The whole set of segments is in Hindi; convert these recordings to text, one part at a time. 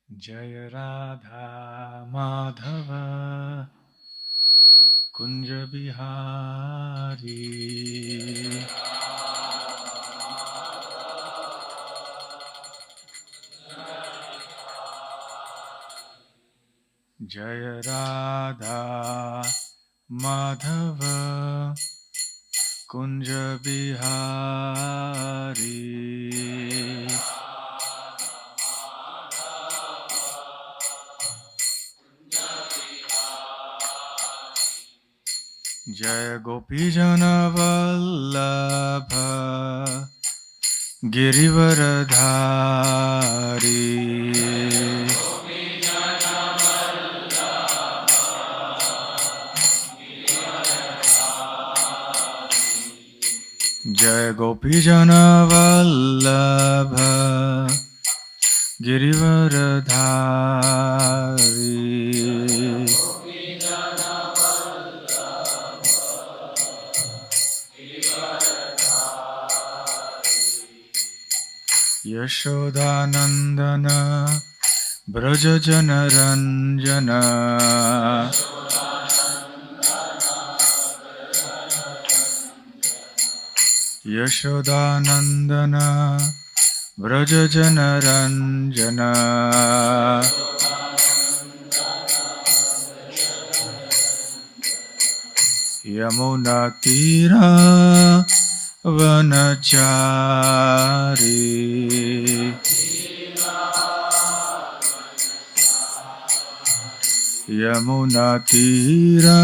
जय राधा माधव कुंज बिहारी। जय राधा माधव कुंज बिहारी। जय गोपीजन वल्लभ गिरिवरधारी। जय गोपीजन वल्लभ गिरिवरधारी। यशोदानंदन ब्रज जन रंजन। यशोदानंदन ब्रज जन रंजन। यमुना तीरा वनचारी। यमुना तीरा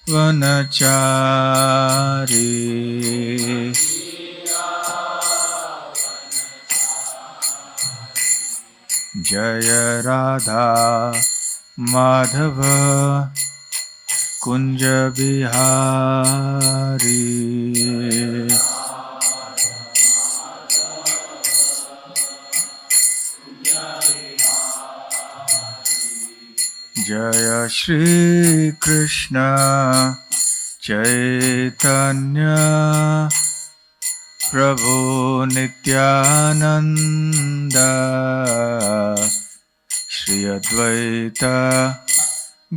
वनचारी। जय राधा माधव कुंज बिहारी। जय श्री कृष्ण चैतन्य प्रभु नित्यानंद। श्री अद्वैत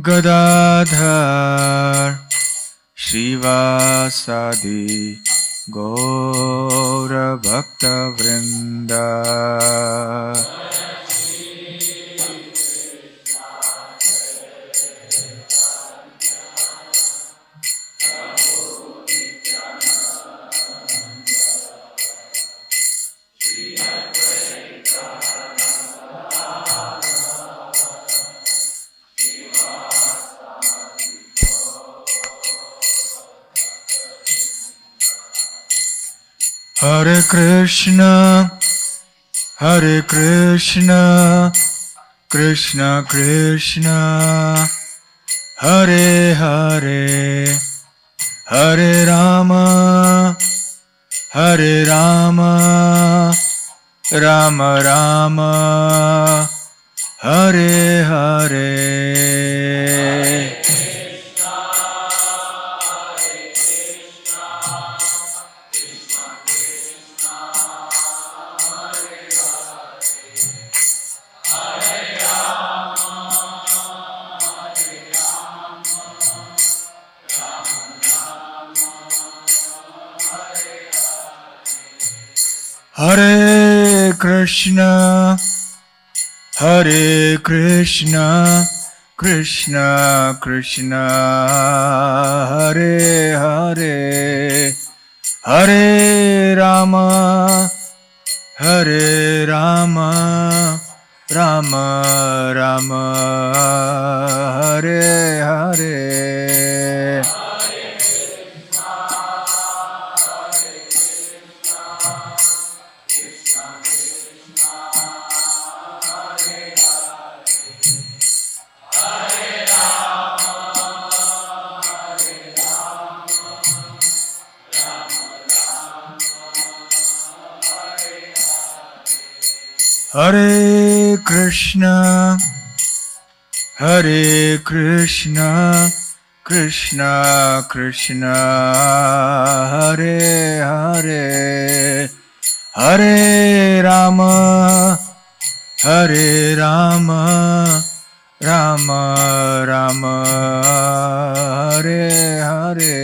गदाधर श्रीवासादि गौर भक्त वृंद। Hare Krishna Krishna Krishna Hare Hare Hare Rama Rama Rama Hare Hare. Hare Krishna Krishna Krishna Hare Hare Hare Rama Rama Rama Hare Hare. Hare Krishna Krishna Krishna Hare Hare Hare Rama Hare Rama Rama Rama Hare Hare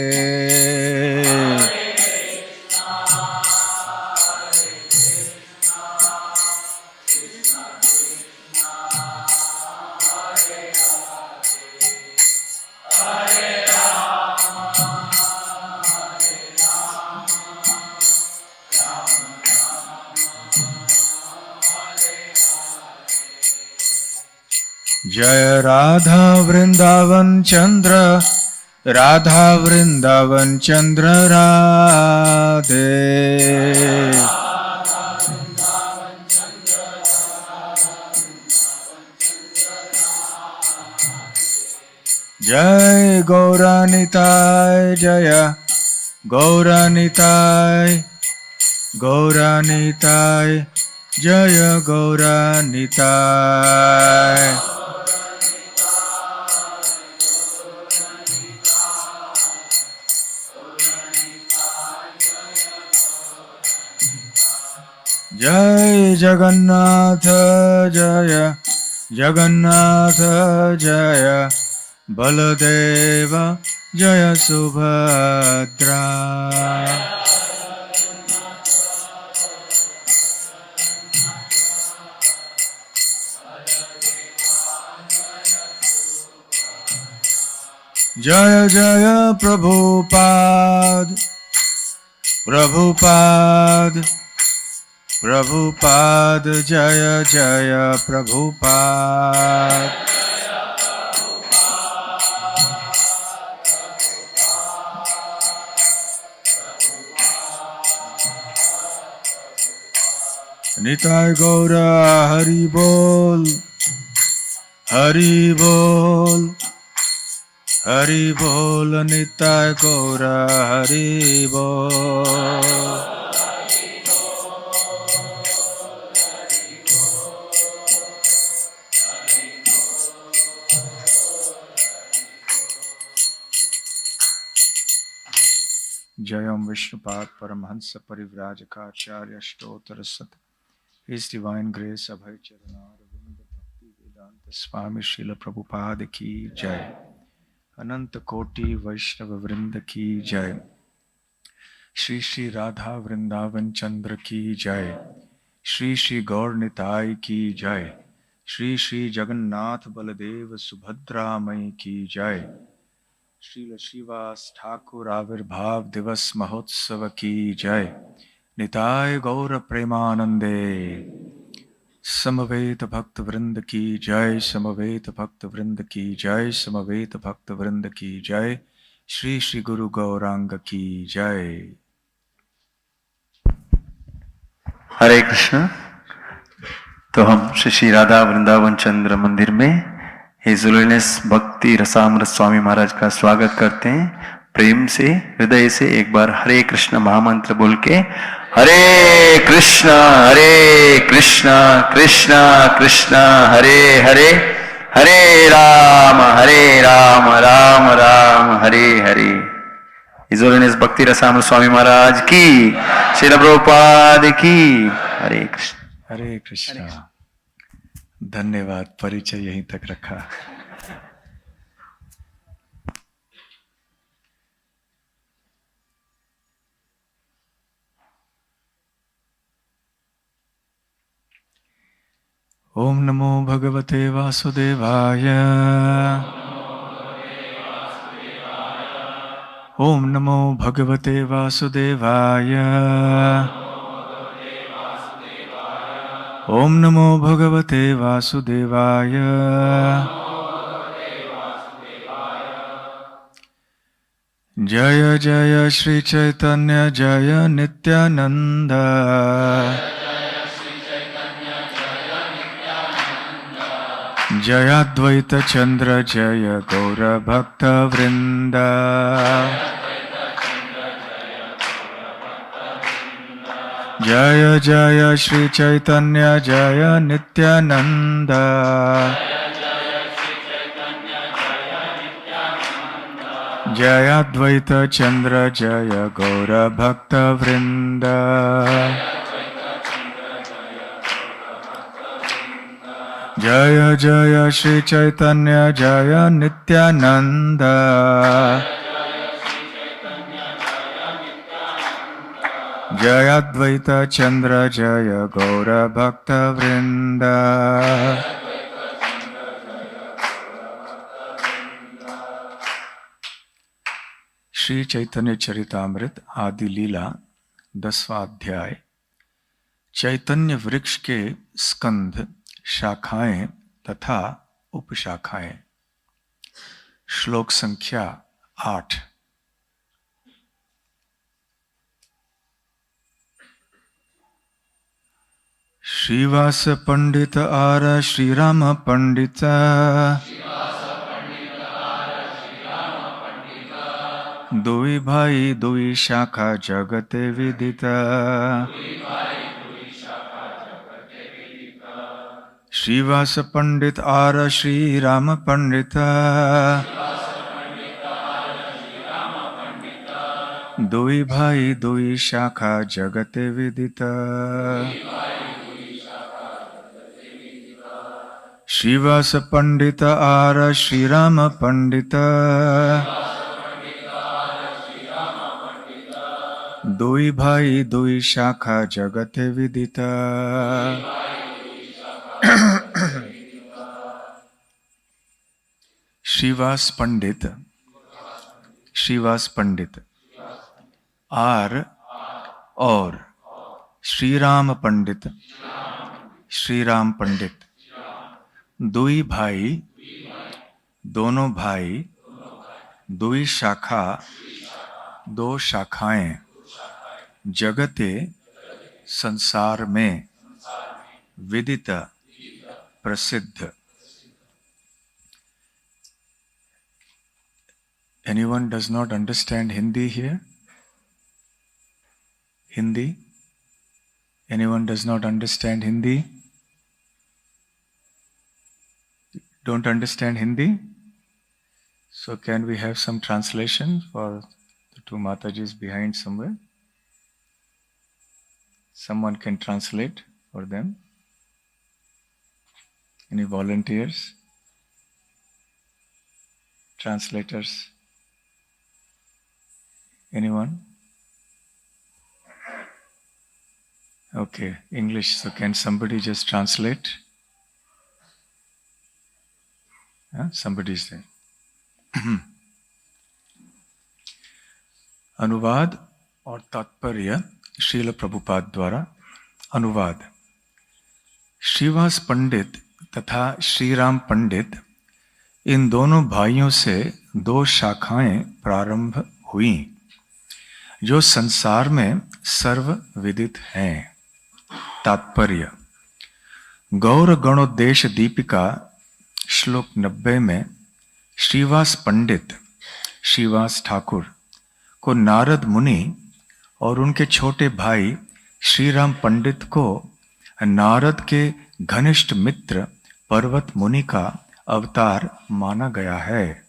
Jaya Radha Vrindavan Chandra Radha Vrindavan Chandra Radhe Jai Gauranitai Jaya Gauranitai Gauranitai Jaya Gauranitai Jai Jagannath Jaya Jagannath Jaya Baladeva Jaya Subhadra Jaya Jaya Prabhupada Prabhupada Prabhupada Jaya Jaya Prabhupada Nitai Gaura Hari Bol Hari Bol Hari Bol Nitai Gaura Hari Bol Jayam Vishnupad Paramhansa Parivrajakaacharya Stotra Sat His Divine Grace Abhay Charana Ravinda Bhakti Vedanta Swami Srila Prabhupada Ki Jai Ananta Koti Vaishnava Vrinda Ki Jai Shri Shri Radha Vrindavan Chandra Ki Jai Shri Shri Gaur Nitai Ki Jai Shri Shri Jagannath Baladev Subhadra Mai Ki Jai Srila Srivas Thakur Avirbhav Divas Mahotsav Ki Jai Nitai Gaura Premanande Samaveta Bhakta Vrinda Ki Jai Samaveta Bhakta Vrinda Ki Jai Samaveta Bhakta Vrinda Ki Jai Shri Shri Guru Gauranga Ki Jai हरे कृष्ण। तो हम श्री श्री राधा वृंदावन चंद्र मंदिर में हिज होलीनेस भक्ति रसामृत स्वामी महाराज का स्वागत करते हैं। प्रेम से हृदय से एक बार हरे कृष्ण महामंत्र बोल के हरे कृष्ण कृष्ण कृष्ण हरे हरे हरे राम राम राम हरे हरे। हिज होलीनेस भक्ति रसामृत स्वामी महाराज की, श्रील प्रभुपाद की। हरे कृष्ण। हरे कृष्णा। धन्यवाद, परिचय यहीं तक रखा। ओम नमो भगवते वासुदेवाय। ओम नमो भगवते वासुदेवाय। ओम नमो भगवते वासुदेवाय। जय जय श्री चैतन्य जय नित्यानंद। जय अद्वैत चंद्र जय गौर भक्त वृंद। जय जय श्री चैतन्य जय नित्यानंद। जय अद्वैत चंद्र जय गौर भक्त वृंद। जय जय श्री चैतन्य जय नित्यानंद जय अद्वैत चंद्र जय गौर भक्त वृंद। श्री चैतन्य चरितामृत आदि लीला 10वां अध्याय। चैतन्य वृक्ष के स्कंध, शाखाएं तथा उपशाखाएं। श्लोक संख्या 8। श्रीवास पंडित आर श्री राम पंडित दुई भाई दुई शाखा जगते विदित। श्रीवास पंडित आर श्री राम पंडित दुई भाई दुई शाखा जगते विदित। श्रीवास पंडित आर श्री राम पंडित दुई भाई दुई शाखा जगते विदित। श्रीवास पंडित आर और श्री राम पंडित दुई भाई दोनों भाई दुई शाखा दो शाखाएं जगते संसार में विदित प्रसिद्ध। Anyone does not understand Hindi here? Hindi? Anyone does not understand Hindi? Don't understand Hindi? So can we have some translation for the two Matajis behind somewhere? Someone can translate for them? Any volunteers? Translators? Anyone? Okay, English. So can somebody just translate? Somebody is there. अनुवाद और तात्पर्य श्रील प्रभुपाद द्वारा। अनुवाद। श्रीवास पंडित तथा श्रीराम पंडित इन दोनों भाइयों से दो शाखाएं प्रारंभ हुई जो संसार में सर्वविदित हैं। तात्पर्य। गौर गणोद्देश दीपिका श्लोक 90 में श्रीवास पंडित श्रीवास ठाकुर को नारद मुनि और उनके छोटे भाई श्रीराम पंडित को नारद के घनिष्ठ मित्र पर्वत मुनि का अवतार माना गया है।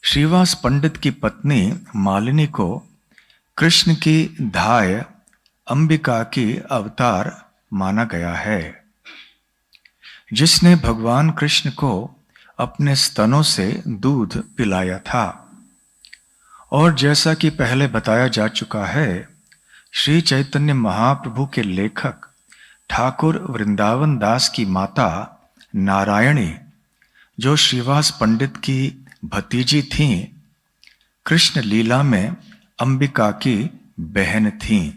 श्रीवास पंडित की पत्नी मालिनी को कृष्ण की धाय अंबिका की अवतार माना गया है, जिसने भगवान कृष्ण को अपने स्तनों से दूध पिलाया था। और जैसा कि पहले बताया जा चुका है, श्री चैतन्य महाप्रभु के लेखक ठाकुर वृंदावन दास की माता नारायणी, जो श्रीवास पंडित की भतीजी थीं, कृष्ण लीला में अंबिका की बहन थीं।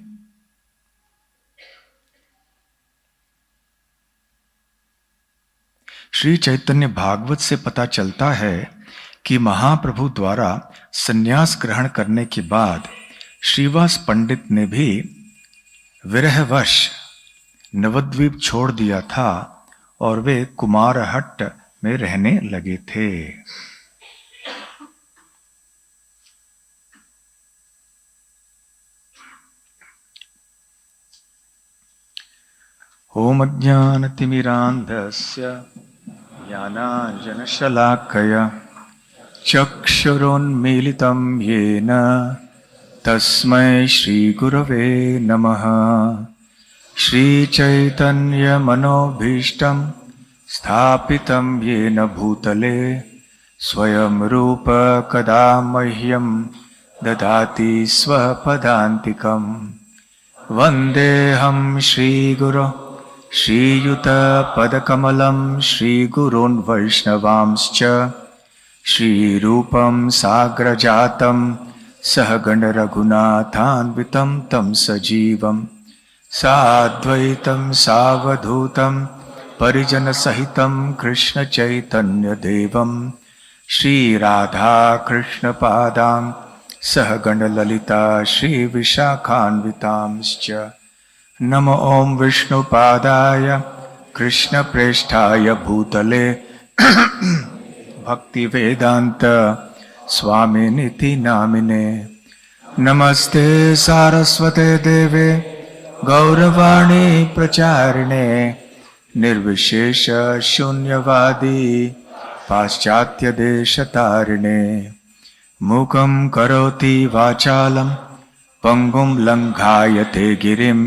श्री चैतन्य भागवत से पता चलता है कि महाप्रभु द्वारा संन्यास ग्रहण करने के बाद श्रीवास पंडित ने भी विरहवश नवद्वीप छोड़ दिया था और वे कुमारहट्ट में रहने लगे थे। ओम अज्ञानतिमिरान्धस्य ज्ञानाञ्जनशलाकया चक्षुरुन्मीलितं येन तस्मै श्रीगुरवे नमः। श्रीचैतन्यमनोभीष्टं स्थापितं येन भूतले स्वयं रूप कदा मह्यं ददाति स्वपदान्तिकम् वन्देऽहं श्रीगुरो श्रीयुतपदकमलं श्रीगुरून् वैष्णवांश्च श्रीरूपं साग्रजातं सहगणरघुनाथान्वितं तं सजीवं साद्वैतं सावधूतं परिजनसहितं कृष्णचैतन्यदेवं श्रीराधाकृष्णपादां सहगणललिता श्रीविशाखान्वितांश्च नमो ॐ विष्णुपादाय कृष्णप्रेष्ठाय भूतले भक्तिवेदान्त स्वामिनिति नामिने नमस्ते सारस्वते देवे गौरवाणी प्रचारिणे निर्विशेष शून्यवादी पाश्चात्यदेशतारिणे मूकं करोति वाचालं पंगुं लङ्घायते गिरिं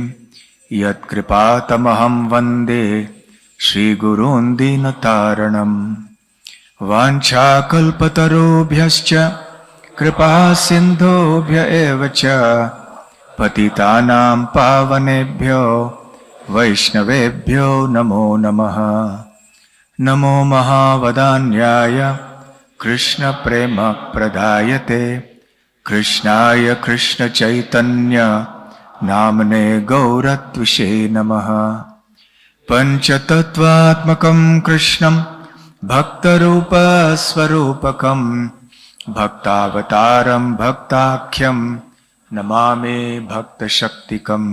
यत्कृपातमहं वन्दे श्रीगुरून् दीनतारणम् वाञ्छाकल्पतरुभ्यश्च कृपासिन्धुभ्य एव च पतितानां पावनेभ्यो वैष्णवेभ्यो नमो नमः नमो महावदान्याय कृष्णप्रेमप्रदायते कृष्णाय कृष्णचैतन्य नामने गौरत्विषे नमः पञ्चतत्त्वात्मकं कृष्णं भक्तरूपस्वरूपकं भक्तावतारं भक्ताख्यं नमामि भक्तशक्तिकम्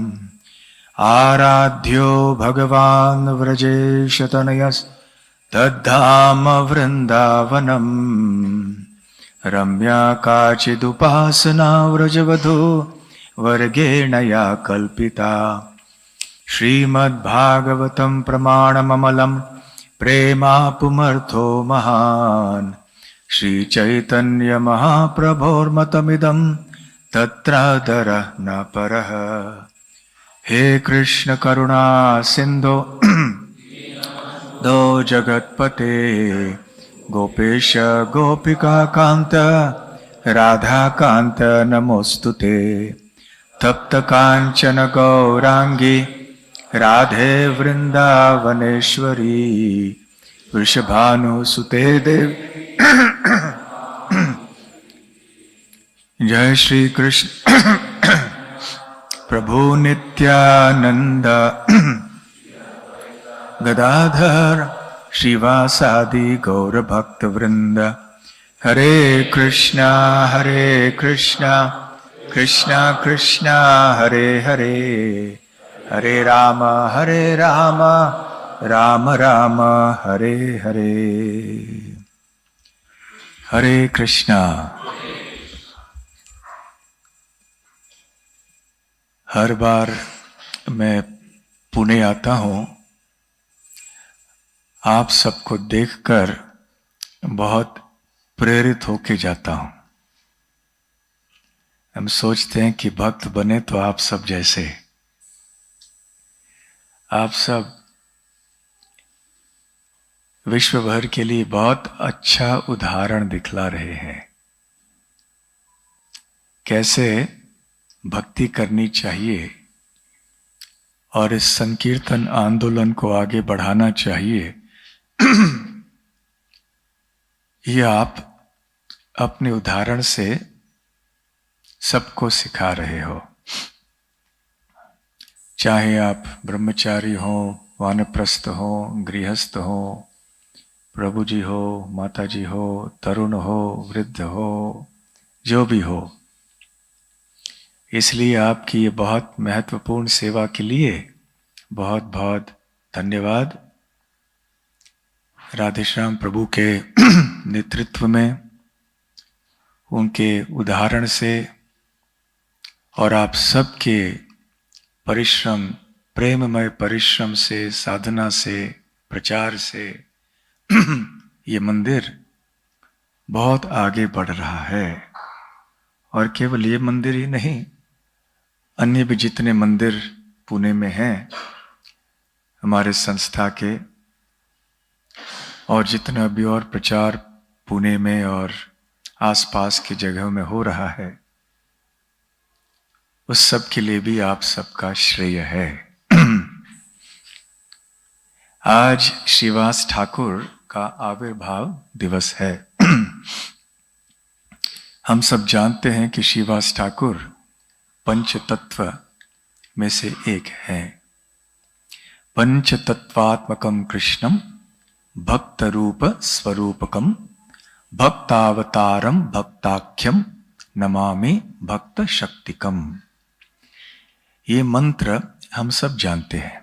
आराध्यो भगवान् व्रजेशतनयस्तद्धाम वृन्दावनम् रम्या काचिदुपासना व्रजवधू वर्गेण या कल्पिता श्रीमद्भागवतं प्रमाणममलं प्रेमापुमर्थो महान् श्रीचैतन्यमहाप्रभोर्मतमिदं तत्रादरः न परः हे कृष्ण करुणा सिन्धो दो जगत्पते गोपेश गोपिकान्त राधाकान्त नमोऽस्तुते तप्त कांचन गौरांगी राधे वृंदावनेश्वरी वृषभानुसुते देव जय श्री कृष्ण प्रभु नित्यानंद गदाधर श्रीवासादि गौर भक्त वृंद हरे कृष्णा कृष्णा कृष्णा हरे हरे हरे राम राम राम हरे हरे हरे कृष्णा। हर बार मैं पुणे आता हूँ, आप सबको देखकर बहुत प्रेरित होके जाता हूँ। हम सोचते हैं कि भक्त बने तो आप सब जैसे। आप सब विश्व भर के लिए बहुत अच्छा उदाहरण दिखला रहे हैं, कैसे भक्ति करनी चाहिए और इस संकीर्तन आंदोलन को आगे बढ़ाना चाहिए। ये आप अपने उदाहरण से सबको सिखा रहे हो, चाहे आप ब्रह्मचारी हो, वानप्रस्थ हो, गृहस्थ हो, प्रभु जी हो, माता जी हो, तरुण हो, वृद्ध हो, जो भी हो। इसलिए आपकी ये बहुत महत्वपूर्ण सेवा के लिए बहुत बहुत धन्यवाद। राधेश्याम प्रभु के नेतृत्व में, उनके उदाहरण से और आप सबके परिश्रम, प्रेममय परिश्रम से, साधना से, प्रचार से ये मंदिर बहुत आगे बढ़ रहा है। और केवल ये मंदिर ही नहीं, अन्य भी जितने मंदिर पुणे में हैं हमारे संस्था के, और जितना भी और प्रचार पुणे में और आसपास की जगहों में हो रहा है, उस सब के लिए भी आप सबका श्रेय है। आज श्रीवास ठाकुर का आविर्भाव दिवस है। हम सब जानते हैं कि श्रीवास ठाकुर पंच तत्व में से एक है। पंच तत्वात्मकम कृष्णम भक्त रूप स्वरूपकम भक्तावतारम भक्ताख्यम नमामि भक्त शक्तिकम। ये मंत्र हम सब जानते हैं।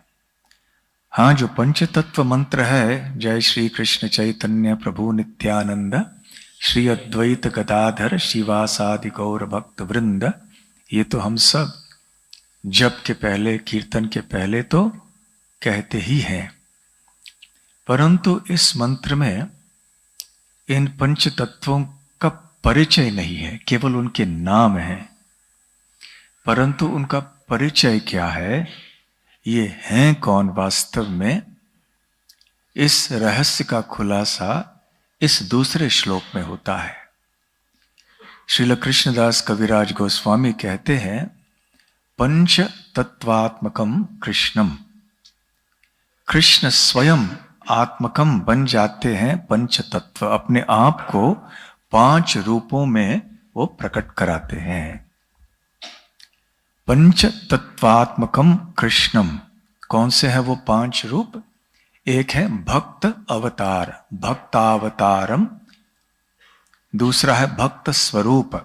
हाँ, जो पंच तत्व मंत्र है, जय श्री कृष्ण चैतन्य प्रभु नित्यानंद श्री अद्वैत गदाधर श्रीवासादि गौर भक्त वृंद, ये तो हम सब जप के पहले, कीर्तन के पहले तो कहते ही हैं। परंतु इस मंत्र में इन पंच तत्वों का परिचय नहीं है, केवल उनके नाम हैं। परंतु उनका परिचय क्या है, ये हैं कौन वास्तव में, इस रहस्य का खुलासा इस दूसरे श्लोक में होता है। श्रील कृष्णदास कविराज गोस्वामी कहते हैं, पंच तत्वात्मकम कृष्णम। कृष्ण स्वयं आत्मकम बन जाते हैं पंच तत्व, अपने आप को 5 रूपों में वो प्रकट कराते हैं। पंच तत्वात्मकम कृष्णम, कौन से है वो 5 रूप? एक है भक्त अवतार, भक्तावतारम। दूसरा है भक्त स्वरूप,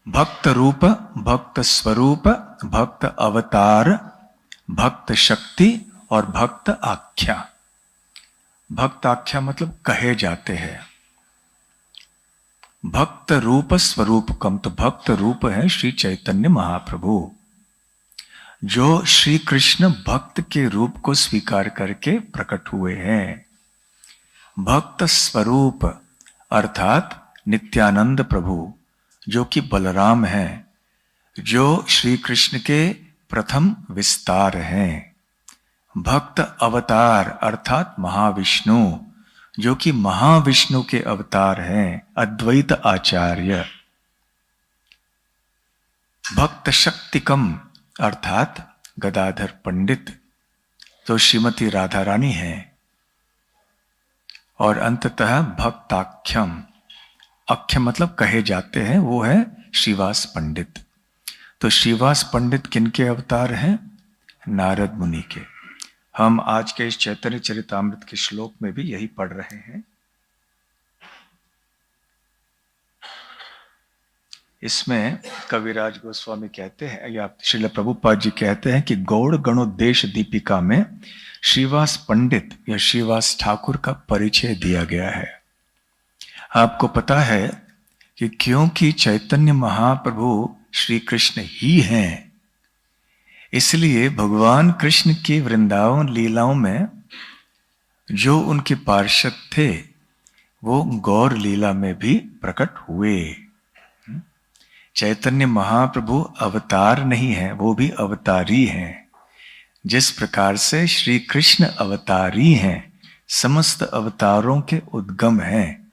भक्त रूप, भक्त स्वरूप, भक्त अवतार, भक्त शक्ति और भक्त आख्या। भक्त आख्या मतलब कहे जाते हैं। भक्त रूप स्वरूपकम, तो भक्त रूप है श्री चैतन्य महाप्रभु, जो श्री कृष्ण भक्त के रूप को स्वीकार करके प्रकट हुए हैं। भक्त स्वरूप अर्थात नित्यानंद प्रभु, जो कि बलराम हैं, जो श्री कृष्ण के प्रथम विस्तार हैं। भक्त अवतार अर्थात महाविष्णु, जो कि महाविष्णु के अवतार हैं, अद्वैत आचार्य। भक्त शक्तिकम अर्थात गदाधर पंडित, तो श्रीमती राधा रानी है। और अंततः भक्ताख्यम, अख्य मतलब कहे जाते हैं, वो है श्रीवास पंडित। तो श्रीवास पंडित किनके अवतार हैं? नारद मुनि के। हम आज के इस चैतन्य चरितामृत के श्लोक में भी यही पढ़ रहे हैं। इसमें कविराज गोस्वामी कहते हैं, या श्रील प्रभुपाद जी कहते हैं कि गौड़ गणोद्देश दीपिका में श्रीवास पंडित या श्रीवास ठाकुर का परिचय दिया गया है। आपको पता है कि क्योंकि चैतन्य महाप्रभु श्री कृष्ण ही हैं, इसलिए भगवान कृष्ण की वृंदावन लीलाओं में जो उनके पार्षद थे, वो गौर लीला में भी प्रकट हुए। चैतन्य महाप्रभु अवतार नहीं है, वो भी अवतारी हैं। जिस प्रकार से श्री कृष्ण अवतारी हैं, समस्त अवतारों के उद्गम हैं।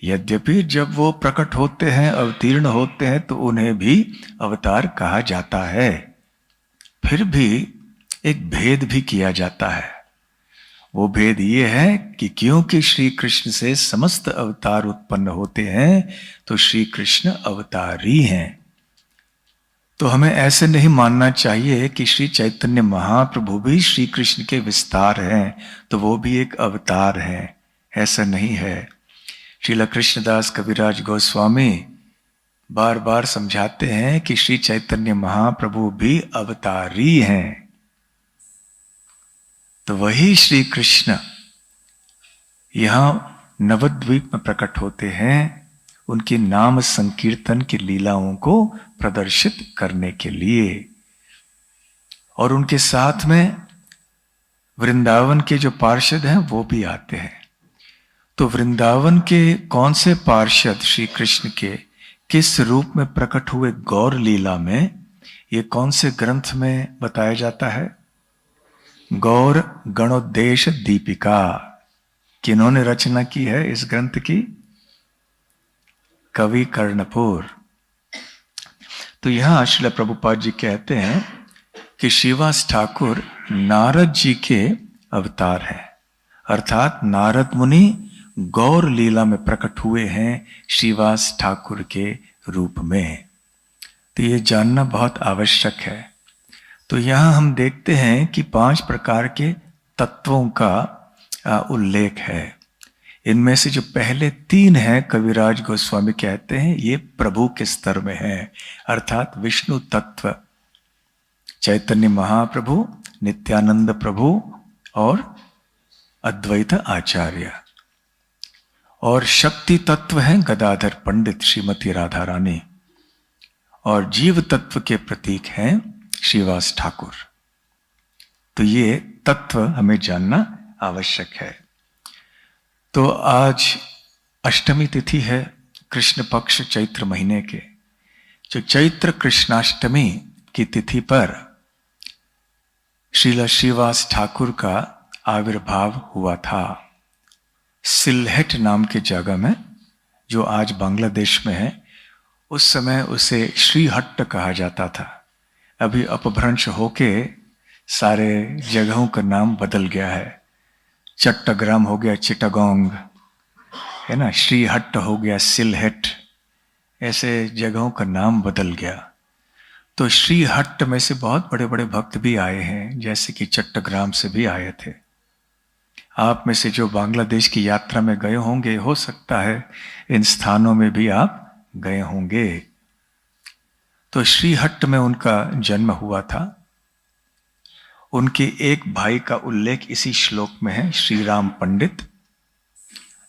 यद्यपि जब वो प्रकट होते हैं, अवतीर्ण होते हैं, तो उन्हें भी अवतार कहा जाता है। फिर भी एक भेद भी किया जाता है। वो भेद ये है कि क्योंकि श्री कृष्ण से समस्त अवतार उत्पन्न होते हैं, तो श्री कृष्ण अवतारी हैं। तो हमें ऐसे नहीं मानना चाहिए कि श्री चैतन्य महाप्रभु भी श्री कृष्ण के विस्तार हैं, तो वो भी एक अवतार हैं। ऐसा नहीं है। श्रील कृष्णदास कविराज गोस्वामी बार बार समझाते हैं कि श्री चैतन्य महाप्रभु भी अवतारी हैं। तो वही श्री कृष्ण यहां नवद्वीप में प्रकट होते हैं, उनके नाम संकीर्तन की लीलाओं को प्रदर्शित करने के लिए। और उनके साथ में वृंदावन के जो पार्षद हैं वो भी आते हैं। तो वृंदावन के कौन से पार्षद श्री कृष्ण के किस रूप में प्रकट हुए गौर लीला में, ये कौन से ग्रंथ में बताया जाता है? गौर गणोद्देश दीपिका, किन्होंने रचना की है इस ग्रंथ की? कवि कर्णपुर। तो यहां श्रील प्रभुपाद जी कहते हैं कि श्रीवास ठाकुर नारद जी के अवतार हैं, अर्थात नारद मुनि गौर लीला में प्रकट हुए हैं श्रीवास ठाकुर के रूप में। तो ये जानना बहुत आवश्यक है। तो यहां हम देखते हैं कि 5 प्रकार के तत्वों का उल्लेख है। इनमें से जो पहले 3 हैं, कविराज गोस्वामी कहते हैं ये प्रभु के स्तर में है, अर्थात विष्णु तत्व, चैतन्य महाप्रभु, नित्यानंद प्रभु और अद्वैत आचार्य। और शक्ति तत्व है गदाधर पंडित श्रीमती राधा रानी, और जीव तत्व के प्रतीक हैं श्रीवास ठाकुर। तो ये तत्व हमें जानना आवश्यक है। तो आज अष्टमी तिथि है कृष्ण पक्ष चैत्र महीने के। जो चैत्र कृष्णाष्टमी की तिथि पर श्रीला श्रीवास ठाकुर का आविर्भाव हुआ था सिलहेट नाम की जगह में, जो आज बांग्लादेश में है। उस समय उसे श्रीहट्ट कहा जाता था। अभी अपभ्रंश होके सारे जगहों का नाम बदल गया है। चट्टग्राम हो गया चिटागोंग, है ना, श्रीहट्ट हो गया सिलहेट, ऐसे जगहों का नाम बदल गया। तो श्रीहट्ट में से बहुत बड़े बड़े भक्त भी आए हैं, जैसे कि चट्टग्राम से भी आए थे। आप में से जो बांग्लादेश की यात्रा में गए होंगे, हो सकता है इन स्थानों में भी आप गए होंगे। तो श्रीहट्ट में उनका जन्म हुआ था। उनके एक भाई का उल्लेख इसी श्लोक में है, श्रीराम पंडित,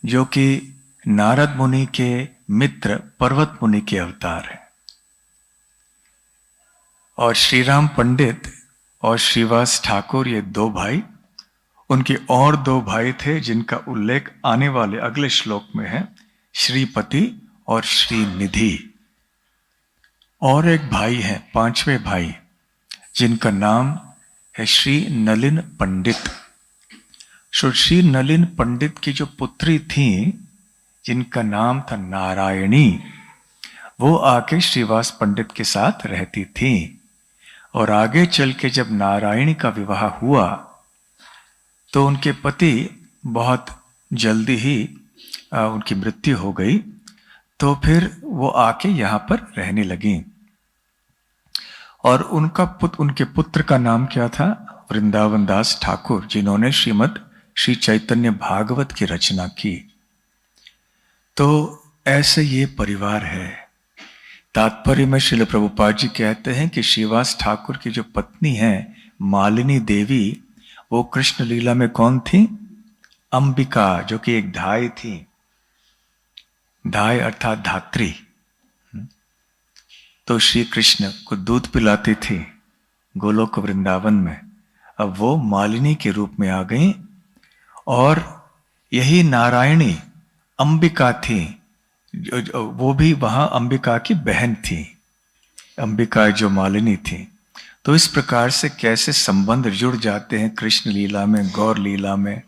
जो कि नारद मुनि के मित्र पर्वत मुनि के अवतार हैं। और श्रीराम पंडित और श्रीवास ठाकुर ये 2 भाई, उनके और 2 भाई थे जिनका उल्लेख आने वाले अगले श्लोक में है, श्रीपति और श्रीनिधि। और एक भाई है, 5वें भाई, जिनका नाम है श्री नलिन पंडित। श्री नलिन पंडित की जो पुत्री थी, जिनका नाम था नारायणी, वो आके श्रीवास पंडित के साथ रहती थी। और आगे चल के जब नारायणी का विवाह हुआ तो उनके पति बहुत जल्दी ही उनकी मृत्यु हो गई। तो फिर वो आके यहाँ पर रहने लगी। और उनके पुत्र का नाम क्या था? वृंदावन दास ठाकुर, जिन्होंने श्रीमद् श्री चैतन्य भागवत की रचना की। तो ऐसे ये परिवार है। तात्पर्य में श्रील प्रभुपाद जी कहते हैं कि श्रीवास ठाकुर की जो पत्नी है मालिनी देवी, वो कृष्ण लीला में कौन थी? अंबिका, जो कि एक धाय थी। धाय अर्थात धात्री। तो श्री कृष्ण को दूध पिलाती थी गोलोक वृंदावन में। अब वो मालिनी के रूप में आ गई। और यही नारायणी अंबिका थी, वो भी वहां अंबिका की बहन थी, अंबिका जो मालिनी थी। तो इस प्रकार से कैसे संबंध जुड़ जाते हैं कृष्ण लीला में, गौर लीला में।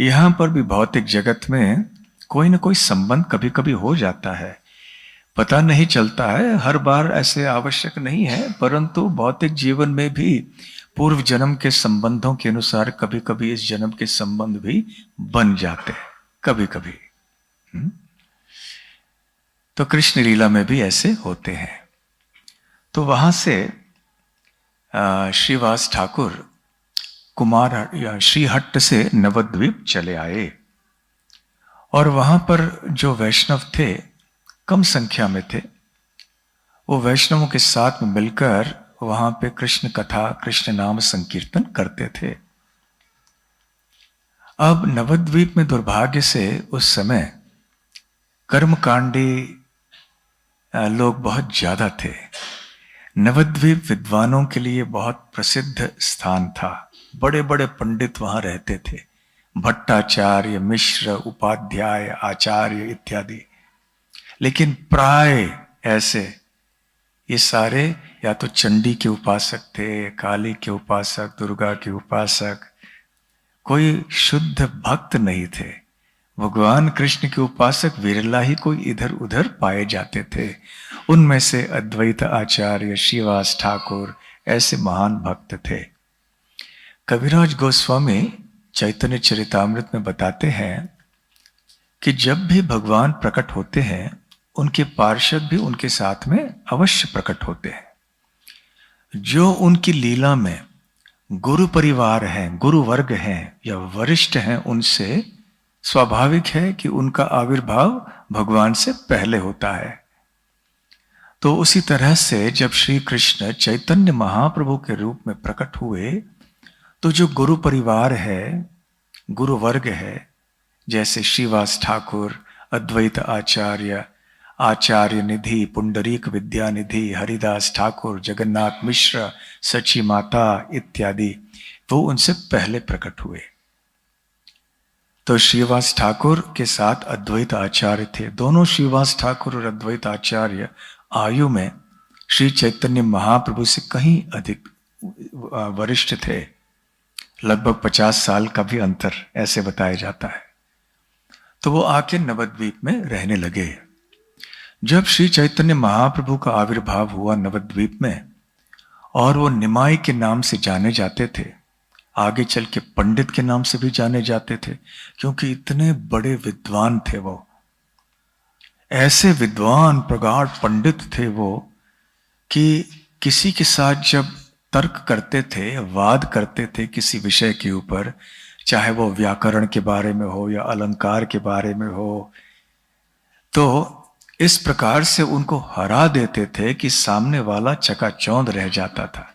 यहाँ पर भी भौतिक जगत में कोई ना कोई संबंध कभी कभी हो जाता है, पता नहीं चलता है, हर बार ऐसे आवश्यक नहीं है, परंतु भौतिक जीवन में भी पूर्व जन्म के संबंधों के अनुसार कभी कभी इस जन्म के संबंध भी बन जाते हैं, कभी कभी। तो कृष्ण लीला में भी ऐसे होते हैं। तो वहां से श्रीवास ठाकुर कुमार या श्रीहट्ट से नवद्वीप चले आए। और वहां पर जो वैष्णव थे, कम संख्या में थे, वो वैष्णवों के साथ में मिलकर वहां पे कृष्ण कथा, कृष्ण नाम संकीर्तन करते थे। अब नवद्वीप में दुर्भाग्य से उस समय कर्मकांडी लोग बहुत ज्यादा थे। नवद्वीप विद्वानों के लिए बहुत प्रसिद्ध स्थान था। बड़े बड़े पंडित वहां रहते थे, भट्टाचार्य, मिश्र, उपाध्याय, आचार्य इत्यादि। लेकिन प्राय ऐसे ये सारे या तो चंडी के उपासक थे, काली के उपासक, दुर्गा के उपासक, कोई शुद्ध भक्त नहीं थे। भगवान कृष्ण के उपासक विरला ही कोई इधर उधर पाए जाते थे। उनमें से अद्वैत आचार्य श्रीवास ठाकुर ऐसे महान भक्त थे। कविराज गोस्वामी चैतन्य चरितामृत में बताते हैं कि जब भी भगवान प्रकट होते हैं, उनके पार्षद भी उनके साथ में अवश्य प्रकट होते हैं। जो उनकी लीला में गुरु परिवार हैं, गुरु वर्ग हैं या वरिष्ठ हैं, उनसे स्वाभाविक है कि उनका आविर्भाव भगवान से पहले होता है। तो उसी तरह से जब श्री कृष्ण चैतन्य महाप्रभु के रूप में प्रकट हुए, तो जो गुरु परिवार है, गुरु वर्ग है, जैसे श्रीवास ठाकुर, अद्वैत आचार्य, आचार्य निधि, पुंडरीक विद्यानिधि, हरिदास ठाकुर, जगन्नाथ मिश्र, सची माता इत्यादि, वो उनसे पहले प्रकट हुए। तो श्रीवास ठाकुर के साथ अद्वैत आचार्य थे। दोनों श्रीवास ठाकुर और अद्वैत आचार्य आयु में श्री चैतन्य महाप्रभु से कहीं अधिक वरिष्ठ थे। लगभग 50 साल का भी अंतर ऐसे बताया जाता है। तो वो आके नवद्वीप में रहने लगे। जब श्री चैतन्य महाप्रभु का आविर्भाव हुआ नवद्वीप में, और वो निमाई के नाम से जाने जाते थे, आगे चल के पंडित के नाम से भी जाने जाते थे, क्योंकि इतने बड़े विद्वान थे वो। ऐसे विद्वान प्रगाढ़ पंडित थे वो कि किसी के साथ जब तर्क करते थे, वाद करते थे किसी विषय के ऊपर, चाहे वो व्याकरण के बारे में हो या अलंकार के बारे में हो, तो इस प्रकार से उनको हरा देते थे कि सामने वाला चकाचौंध रह जाता था।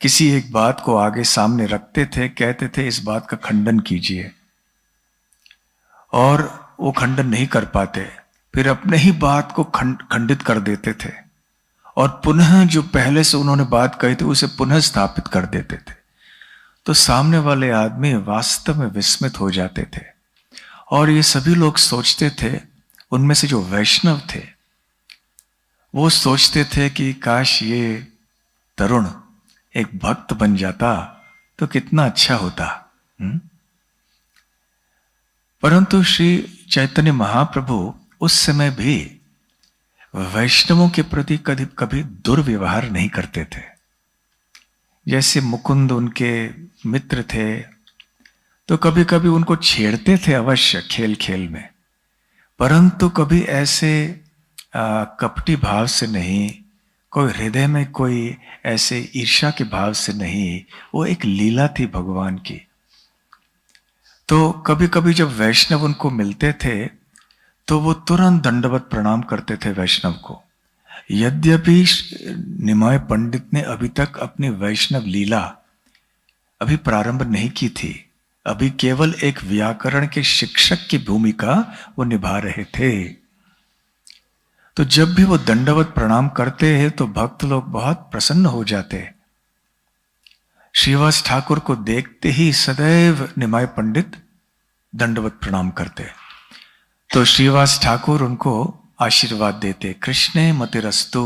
किसी एक बात को आगे सामने रखते थे, कहते थे इस बात का खंडन कीजिए, और वो खंडन नहीं कर पाते, फिर अपने ही बात को खंडित कर देते थे, और पुनः जो पहले से उन्होंने बात कही थी उसे पुनः स्थापित कर देते थे। तो सामने वाले आदमी वास्तव में विस्मित हो जाते थे। और ये सभी लोग सोचते थे, उनमें से जो वैष्णव थे वो सोचते थे कि काश ये तरुण एक भक्त बन जाता तो कितना अच्छा होता। परंतु श्री चैतन्य महाप्रभु उस समय भी वैष्णवों के प्रति कभी दुर्व्यवहार नहीं करते थे। जैसे मुकुंद उनके मित्र थे, तो कभी कभी उनको छेड़ते थे अवश्य खेल खेल में, परंतु कभी ऐसे कपटी भाव से नहीं, कोई हृदय में कोई ऐसे ईर्ष्या के भाव से नहीं। वो एक लीला थी भगवान की। तो कभी कभी जब वैष्णव उनको मिलते थे तो वो तुरंत दंडवत प्रणाम करते थे वैष्णव को। यद्यपि निमाय पंडित ने अभी तक अपनी वैष्णव लीला अभी प्रारंभ नहीं की थी, अभी केवल एक व्याकरण के शिक्षक की भूमिका वो निभा रहे थे। तो जब भी वो दंडवत प्रणाम करते हैं तो भक्त लोग बहुत प्रसन्न हो जाते। श्रीवास ठाकुर को देखते ही सदैव निमाय पंडित दंडवत प्रणाम करते। तो श्रीवास ठाकुर उनको आशीर्वाद देते, कृष्णे मतिरस्तु।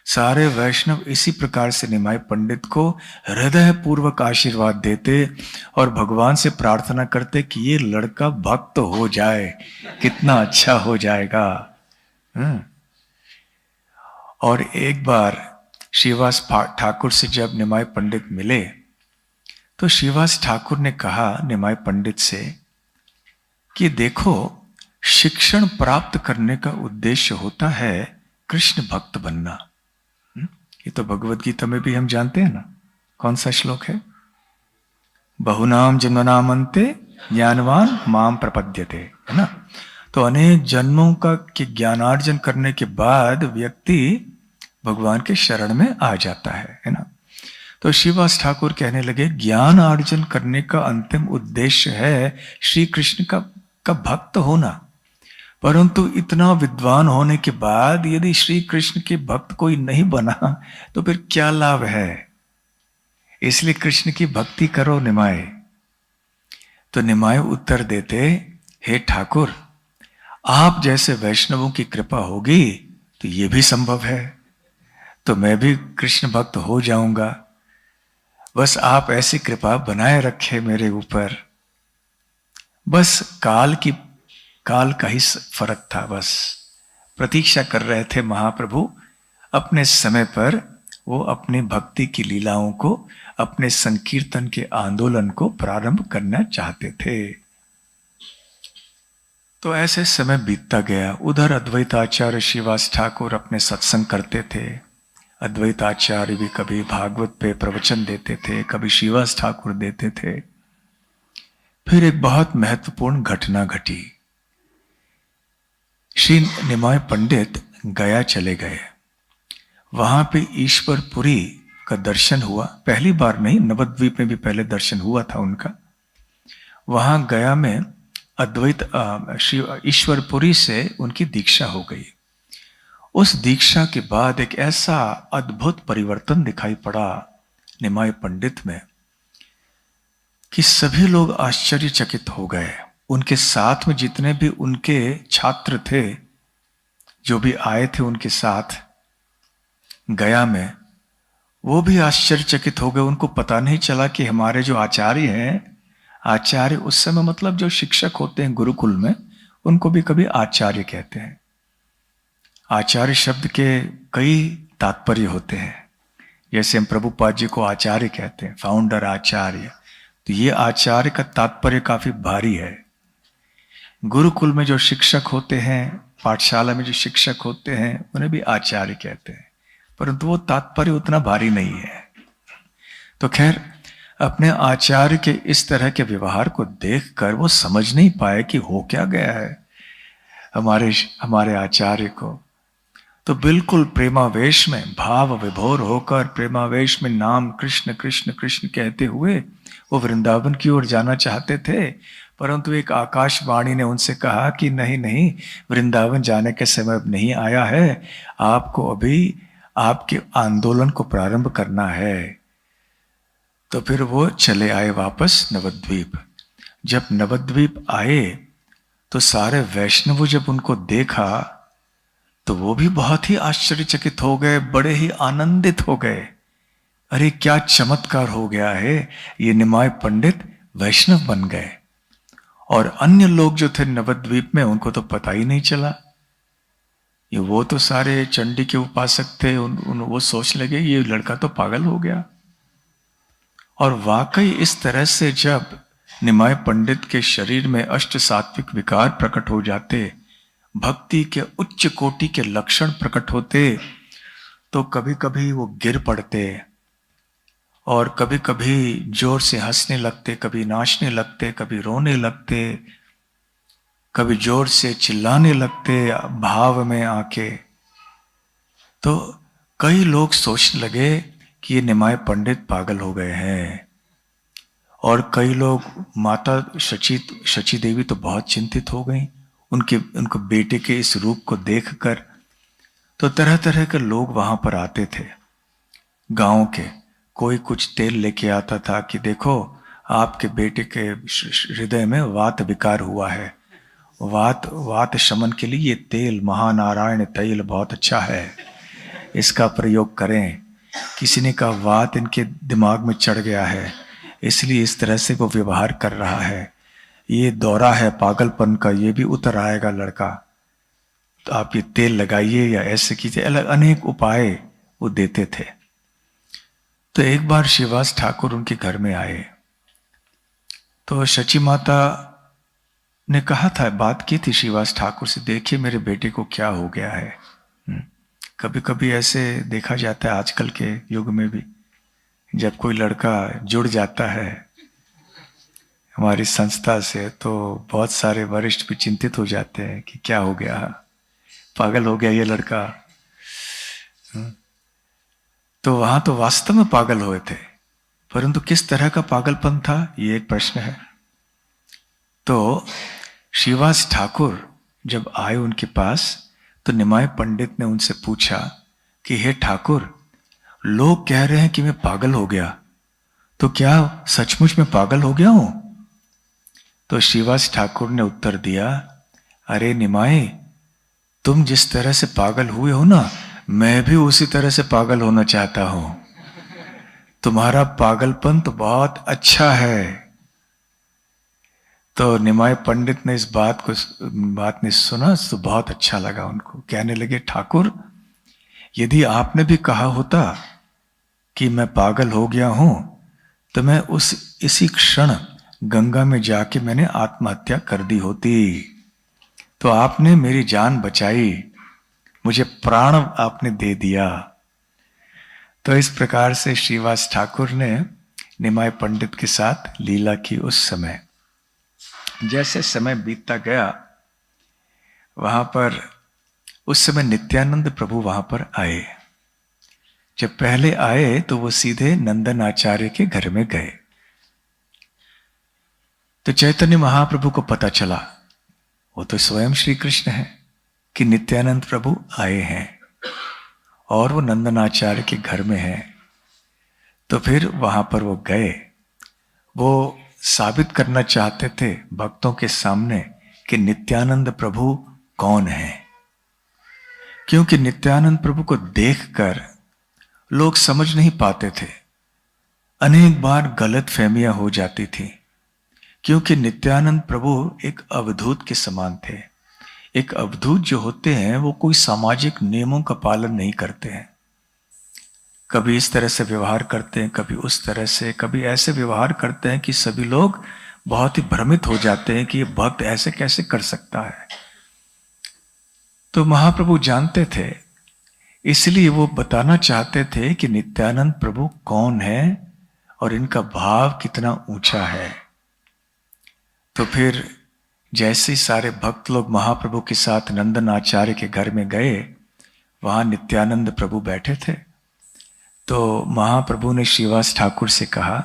सारे वैष्णव इसी प्रकार से निमाय पंडित को हृदय पूर्वक आशीर्वाद देते और भगवान से प्रार्थना करते कि ये लड़का भक्त हो जाए, कितना अच्छा हो जाएगा। और एक बार श्रीवास ठाकुर से जब निमाय पंडित मिले तो श्रीवास ठाकुर ने कहा निमाय पंडित से कि देखो, शिक्षण प्राप्त करने का उद्देश्य होता है कृष्ण भक्त बनना। ये तो भगवत गीता में भी हम जानते हैं ना। कौन सा श्लोक है? बहुनाम जन्मनाम अन्ते ज्ञानवान माम प्रपद्यते, है ना। तो अनेक जन्मों का के ज्ञानार्जन करने के बाद व्यक्ति भगवान के शरण में आ जाता है ना। तो श्रीवास ठाकुर कहने लगे, ज्ञान अर्जन करने का अंतिम उद्देश्य है श्री कृष्ण का भक्त होना, परंतु इतना विद्वान होने के बाद यदि श्री कृष्ण के भक्त कोई नहीं बना तो फिर क्या लाभ है। इसलिए कृष्ण की भक्ति करो निमाय। तो निमाय उत्तर देते, हे ठाकुर, आप जैसे वैष्णवों की कृपा होगी तो ये भी संभव है। तो मैं भी कृष्ण भक्त हो जाऊंगा। बस आप ऐसी कृपा बनाए रखे मेरे ऊपर। बस काल का ही फर्क था। बस प्रतीक्षा कर रहे थे महाप्रभु अपने समय पर। वो अपनी भक्ति की लीलाओं को, अपने संकीर्तन के आंदोलन को प्रारंभ करना चाहते थे। तो ऐसे समय बीतता गया। उधर अद्वैताचार्य श्रीवास ठाकुर अपने सत्संग करते थे। अद्वैताचार्य भी कभी भागवत पे प्रवचन देते थे, कभी श्रीवास ठाकुर देते थे। फिर एक बहुत महत्वपूर्ण घटना घटी। श्री निमाय पंडित गया चले गए। वहां पे ईश्वरपुरी का दर्शन हुआ। पहली बार नहीं, नवद्वीप में भी पहले दर्शन हुआ था उनका। वहां गया में अद्वैत श्री ईश्वरपुरी से उनकी दीक्षा हो गई। उस दीक्षा के बाद एक ऐसा अद्भुत परिवर्तन दिखाई पड़ा निमाय पंडित में कि सभी लोग आश्चर्यचकित हो गए। उनके साथ में जितने भी उनके छात्र थे, जो भी आए थे उनके साथ गया में, वो भी आश्चर्यचकित हो गए। उनको पता नहीं चला कि हमारे जो आचार्य हैं, आचार्य उस समय मतलब जो शिक्षक होते हैं गुरुकुल में, उनको भी कभी आचार्य कहते हैं। आचार्य शब्द के कई तात्पर्य होते हैं। जैसे हम प्रभुपाद जी को आचार्य कहते हैं, फाउंडर आचार्य। तो ये आचार्य का तात्पर्य काफी भारी है। गुरुकुल में जो शिक्षक होते हैं, पाठशाला में जो शिक्षक होते हैं, उन्हें भी आचार्य कहते हैं, परंतु वो तात्पर्य उतना भारी नहीं है। तो खैर, अपने आचार्य के इस तरह के व्यवहार को देखकर वो समझ नहीं पाए कि हो क्या गया है हमारे आचार्य को। तो बिल्कुल प्रेमावेश में, भाव विभोर होकर प्रेमावेश में नाम कृष्ण कृष्ण कृष्ण कहते हुए वो वृंदावन की ओर जाना चाहते थे। परंतु एक आकाशवाणी ने उनसे कहा कि नहीं नहीं, वृंदावन जाने के समय अब नहीं आया है, आपको अभी आपके आंदोलन को प्रारंभ करना है। तो फिर वो चले आए वापस नवद्वीप। जब नवद्वीप आए तो सारे वैष्णव जब उनको देखा तो वो भी बहुत ही आश्चर्यचकित हो गए, बड़े ही आनंदित हो गए। अरे क्या चमत्कार हो गया है, ये निमाय पंडित वैष्णव बन गए। और अन्य लोग जो थे नवद्वीप में, उनको तो पता ही नहीं चला। ये वो तो सारे चंडी के उपासक थे। वो सोच लगे ये लड़का तो पागल हो गया। और वाकई इस तरह से जब निमाय पंडित के शरीर में अष्ट सात्विक विकार प्रकट हो जाते, भक्ति के उच्च कोटि के लक्षण प्रकट होते, तो कभी कभी वो गिर पड़ते और कभी कभी जोर से हंसने लगते, कभी नाचने लगते, कभी रोने लगते, कभी जोर से चिल्लाने लगते भाव में आके। तो कई लोग सोचने लगे कि ये निमाय पंडित पागल हो गए हैं। और कई लोग, माता शची देवी तो बहुत चिंतित हो गई उनके बेटे के इस रूप को देखकर। तो तरह तरह के लोग वहां पर आते थे गांव के। कोई कुछ तेल लेके आता था कि देखो आपके बेटे के हृदय में वात विकार हुआ है, वात शमन के लिए ये तेल महानारायण तेल बहुत अच्छा है, इसका प्रयोग करें। किसी ने कहा वात इनके दिमाग में चढ़ गया है, इसलिए इस तरह से वो व्यवहार कर रहा है, ये दौरा है पागलपन का, ये भी उतर आएगा लड़का, तो आप ये तेल लगाइए या ऐसे कीजिए। अलग अनेक उपाय वो देते थे। तो एक बार श्रीवास ठाकुर उनके घर में आए तो शची माता ने कहा था, बात की थी श्रीवास ठाकुर से, देखिए मेरे बेटे को क्या हो गया है। कभी कभी ऐसे देखा जाता है आजकल के युग में भी, जब कोई लड़का जुड़ जाता है हमारी संस्था से तो बहुत सारे वरिष्ठ भी चिंतित हो जाते हैं कि क्या हो गया, पागल हो गया ये लड़का। तो वहां तो वास्तव में पागल हुए थे, परंतु किस तरह का पागलपन था ये एक प्रश्न है। तो श्रीवास ठाकुर जब आए उनके पास तो निमाय पंडित ने उनसे पूछा कि हे ठाकुर, लोग कह रहे हैं कि मैं पागल हो गया, तो क्या सचमुच में पागल हो गया हूं? तो श्रीवास ठाकुर ने उत्तर दिया, अरे निमाय, तुम जिस तरह से पागल हुए हो ना, मैं भी उसी तरह से पागल होना चाहता हूं। तुम्हारा पागलपन तो बहुत अच्छा है। तो निमाय पंडित ने इस बात ने सुना तो बहुत अच्छा लगा उनको। कहने लगे, ठाकुर, यदि आपने भी कहा होता कि मैं पागल हो गया हूं, तो मैं इसी क्षण गंगा में जाके मैंने आत्महत्या कर दी होती। तो आपने मेरी जान बचाई, मुझे प्राण आपने दे दिया। तो इस प्रकार से श्रीवास ठाकुर ने निमाय पंडित के साथ लीला की। उस समय जैसे समय बीतता गया, वहां पर उस समय नित्यानंद प्रभु वहां पर आए। जब पहले आए तो वो सीधे नंदन आचार्य के घर में गए। तो चैतन्य महाप्रभु को पता चला, वो तो स्वयं श्री कृष्ण है, कि नित्यानंद प्रभु आए हैं और वो नंदनाचार्य के घर में है। तो फिर वहां पर वो गए। वो साबित करना चाहते थे भक्तों के सामने कि नित्यानंद प्रभु कौन है, क्योंकि नित्यानंद प्रभु को देखकर लोग समझ नहीं पाते थे। अनेक बार गलत फहमियां हो जाती थी, क्योंकि नित्यानंद प्रभु एक अवधूत के समान थे। एक अवधूत जो होते हैं वो कोई सामाजिक नियमों का पालन नहीं करते हैं। कभी इस तरह से व्यवहार करते हैं, कभी उस तरह से, कभी ऐसे व्यवहार करते हैं कि सभी लोग बहुत ही भ्रमित हो जाते हैं कि ये भक्त ऐसे कैसे कर सकता है। तो महाप्रभु जानते थे, इसलिए वो बताना चाहते थे कि नित्यानंद प्रभु कौन है और इनका भाव कितना ऊंचा है। तो फिर जैसे सारे भक्त लोग महाप्रभु के साथ नंदन आचार्य के घर में गए, वहां नित्यानंद प्रभु बैठे थे। तो महाप्रभु ने श्रीवास ठाकुर से कहा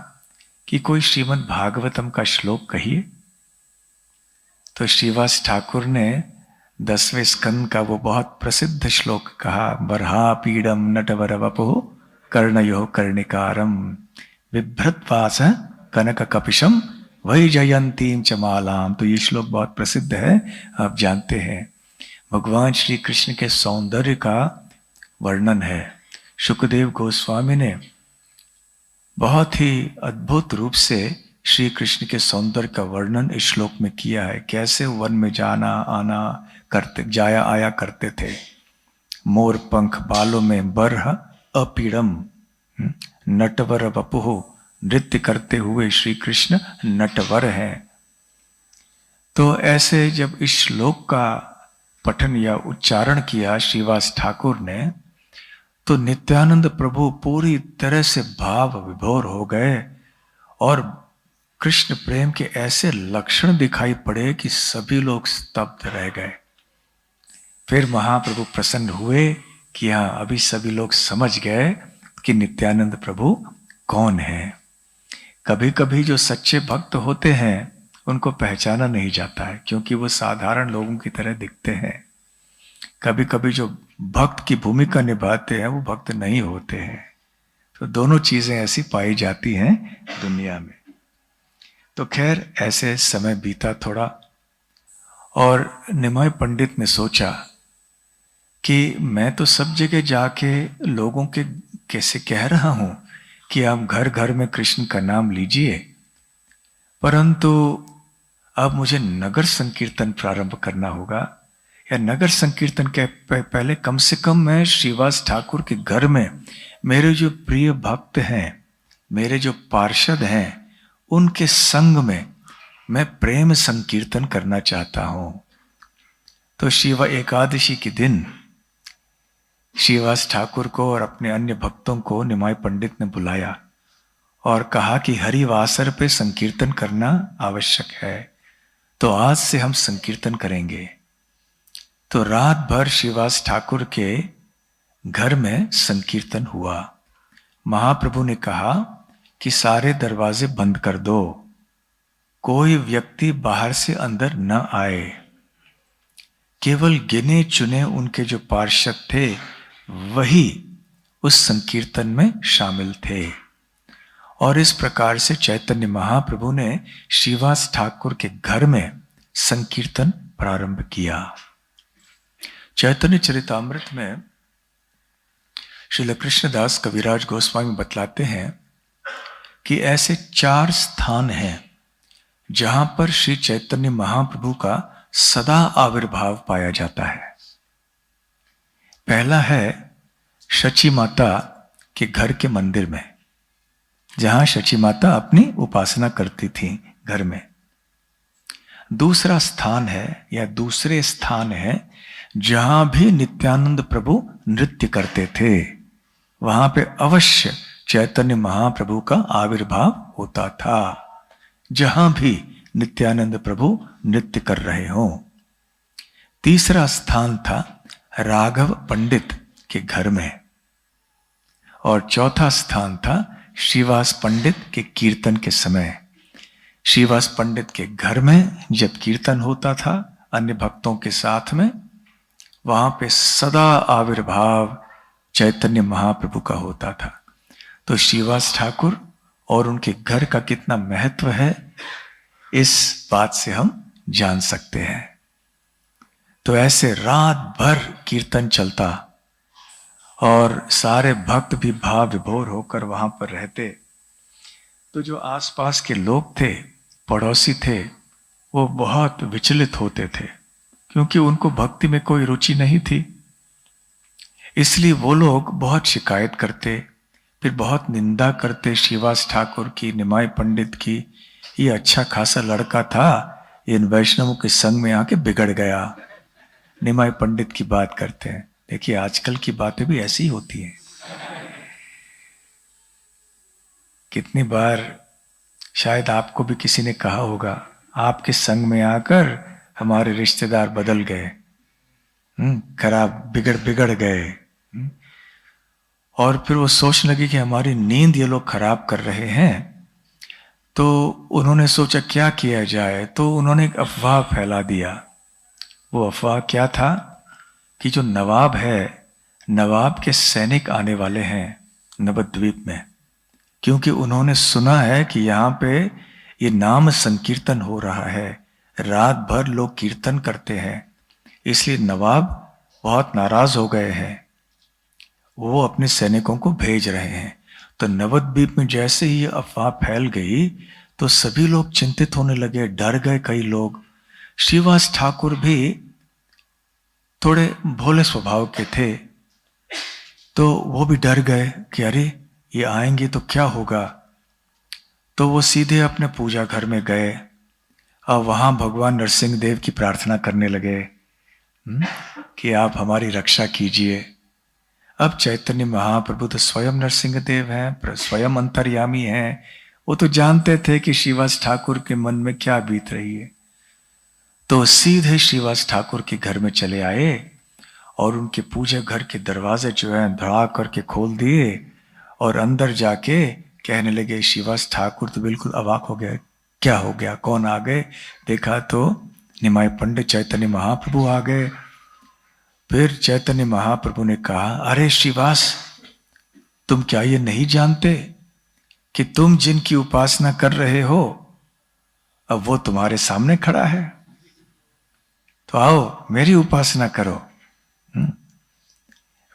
कि कोई श्रीमद् भागवतम का श्लोक कहिए। तो श्रीवास ठाकुर ने 10वें स्कंद का वो बहुत प्रसिद्ध श्लोक कहा, बर्हा पीडम नटवर वपो कर्णयो कर्णिकारम बिभ्रतवास कनक कपिशम वही जयंतीम च मालाम। तो ये श्लोक बहुत प्रसिद्ध है, आप जानते हैं। भगवान श्री कृष्ण के सौंदर्य का वर्णन है। शुकदेव गोस्वामी ने बहुत ही अद्भुत रूप से श्री कृष्ण के सौंदर्य का वर्णन इस श्लोक में किया है। कैसे वन में जाना आना करते, जाया आया करते थे। मोर पंख बालों में बरह अपीड़म नटवर वपुः, नृत्य करते हुए श्री कृष्ण नटवर हैं। तो ऐसे जब इस श्लोक का पठन या उच्चारण किया श्रीवास ठाकुर ने, तो नित्यानंद प्रभु पूरी तरह से भाव विभोर हो गए और कृष्ण प्रेम के ऐसे लक्षण दिखाई पड़े कि सभी लोग स्तब्ध रह गए। फिर महाप्रभु प्रसन्न हुए कि हाँ, अभी सभी लोग समझ गए कि नित्यानंद प्रभु कौन है। कभी कभी जो सच्चे भक्त होते हैं उनको पहचाना नहीं जाता है, क्योंकि वो साधारण लोगों की तरह दिखते हैं। कभी कभी जो भक्त की भूमिका निभाते हैं वो भक्त नहीं होते हैं। तो दोनों चीजें ऐसी पाई जाती हैं दुनिया में। तो खैर ऐसे समय बीता थोड़ा, और निमाय पंडित ने सोचा कि मैं तो सब जगह जाके लोगों के कैसे कह रहा हूं कि आप घर घर में कृष्ण का नाम लीजिए, परंतु अब मुझे नगर संकीर्तन प्रारंभ करना होगा। या नगर संकीर्तन के पहले कम से कम मैं श्रीवास ठाकुर के घर में मेरे जो प्रिय भक्त हैं, मेरे जो पार्षद हैं, उनके संग में मैं प्रेम संकीर्तन करना चाहता हूं। तो शिवा एकादशी के दिन श्रीवास ठाकुर को और अपने अन्य भक्तों को निमाय पंडित ने बुलाया और कहा कि हरिवासर पे संकीर्तन करना आवश्यक है, तो आज से हम संकीर्तन करेंगे। तो रात भर श्रीवास ठाकुर के घर में संकीर्तन हुआ। महाप्रभु ने कहा कि सारे दरवाजे बंद कर दो, कोई व्यक्ति बाहर से अंदर न आए। केवल गिने चुने उनके जो पार्षद थे वही उस संकीर्तन में शामिल थे। और इस प्रकार से चैतन्य महाप्रभु ने श्रीवास ठाकुर के घर में संकीर्तन प्रारंभ किया। चैतन्य चरितामृत में श्रील कृष्णदास कविराज गोस्वामी बतलाते हैं कि ऐसे 4 स्थान हैं जहां पर श्री चैतन्य महाप्रभु का सदा आविर्भाव पाया जाता है। पहला है शची माता के घर के मंदिर में, जहां शची माता अपनी उपासना करती थी घर में। दूसरा स्थान है या दूसरे स्थान है जहां भी नित्यानंद प्रभु नृत्य करते थे, वहां पे अवश्य चैतन्य महाप्रभु का आविर्भाव होता था, जहां भी नित्यानंद प्रभु नृत्य कर रहे हों। तीसरा स्थान था राघव पंडित के घर में, और चौथा स्थान था श्रीवास पंडित के कीर्तन के समय। श्रीवास पंडित के घर में जब कीर्तन होता था अन्य भक्तों के साथ में, वहां पे सदा आविर्भाव चैतन्य महाप्रभु का होता था। तो श्रीवास ठाकुर और उनके घर का कितना महत्व है, इस बात से हम जान सकते हैं। तो ऐसे रात भर कीर्तन चलता और सारे भक्त भी भाव विभोर होकर वहां पर रहते। तो जो आसपास के लोग थे, पड़ोसी थे, वो बहुत विचलित होते थे, क्योंकि उनको भक्ति में कोई रुचि नहीं थी। इसलिए वो लोग बहुत शिकायत करते, फिर बहुत निंदा करते श्रीवास ठाकुर की, निमाई पंडित की। ये अच्छा खासा लड़का था, इन वैष्णवों के संग में आके बिगड़ गया। निमाई पंडित की बात करते हैं। देखिए आजकल की बातें भी ऐसी ही होती हैं। कितनी बार शायद आपको भी किसी ने कहा होगा, आपके संग में आकर हमारे रिश्तेदार बदल गए, खराब बिगड़ गए। और फिर वो सोचने लगी कि हमारी नींद ये लोग खराब कर रहे हैं। तो उन्होंने सोचा क्या किया जाए, तो उन्होंने एक अफवाह फैला दिया। वो अफवाह क्या था कि जो नवाब है, नवाब के सैनिक आने वाले हैं नवद्वीप में, क्योंकि उन्होंने सुना है कि यहाँ पे ये नाम संकीर्तन हो रहा है, रात भर लोग कीर्तन करते हैं, इसलिए नवाब बहुत नाराज हो गए हैं। वो अपने सैनिकों को भेज रहे हैं। तो नवद्वीप में जैसे ही ये अफवाह फैल गई तो सभी लोग चिंतित होने लगे, डर गए कई लोग। श्रीवास ठाकुर भी थोड़े भोले स्वभाव के थे, तो वो भी डर गए कि अरे ये आएंगे तो क्या होगा। तो वो सीधे अपने पूजा घर में गए और वहां भगवान नरसिंह देव की प्रार्थना करने लगे कि आप हमारी रक्षा कीजिए। अब चैतन्य महाप्रभु तो स्वयं नरसिंह देव हैं, स्वयं अंतर्यामी हैं। वो तो जानते थे कि श्रीवास ठाकुर के मन में क्या बीत रही है। तो सीधे श्रीवास ठाकुर के घर में चले आए और उनके पूजा घर के दरवाजे जो है धड़ाक करके खोल दिए और अंदर जाके कहने लगे। श्रीवास ठाकुर तो बिल्कुल अवाक हो गए, क्या हो गया, कौन आ गए। देखा तो निमाई पंडित चैतन्य महाप्रभु आ गए। फिर चैतन्य महाप्रभु ने कहा, अरे श्रीवास, तुम क्या ये नहीं जानते कि तुम जिनकी उपासना कर रहे हो अब वो तुम्हारे सामने खड़ा है, तो आओ मेरी उपासना करो।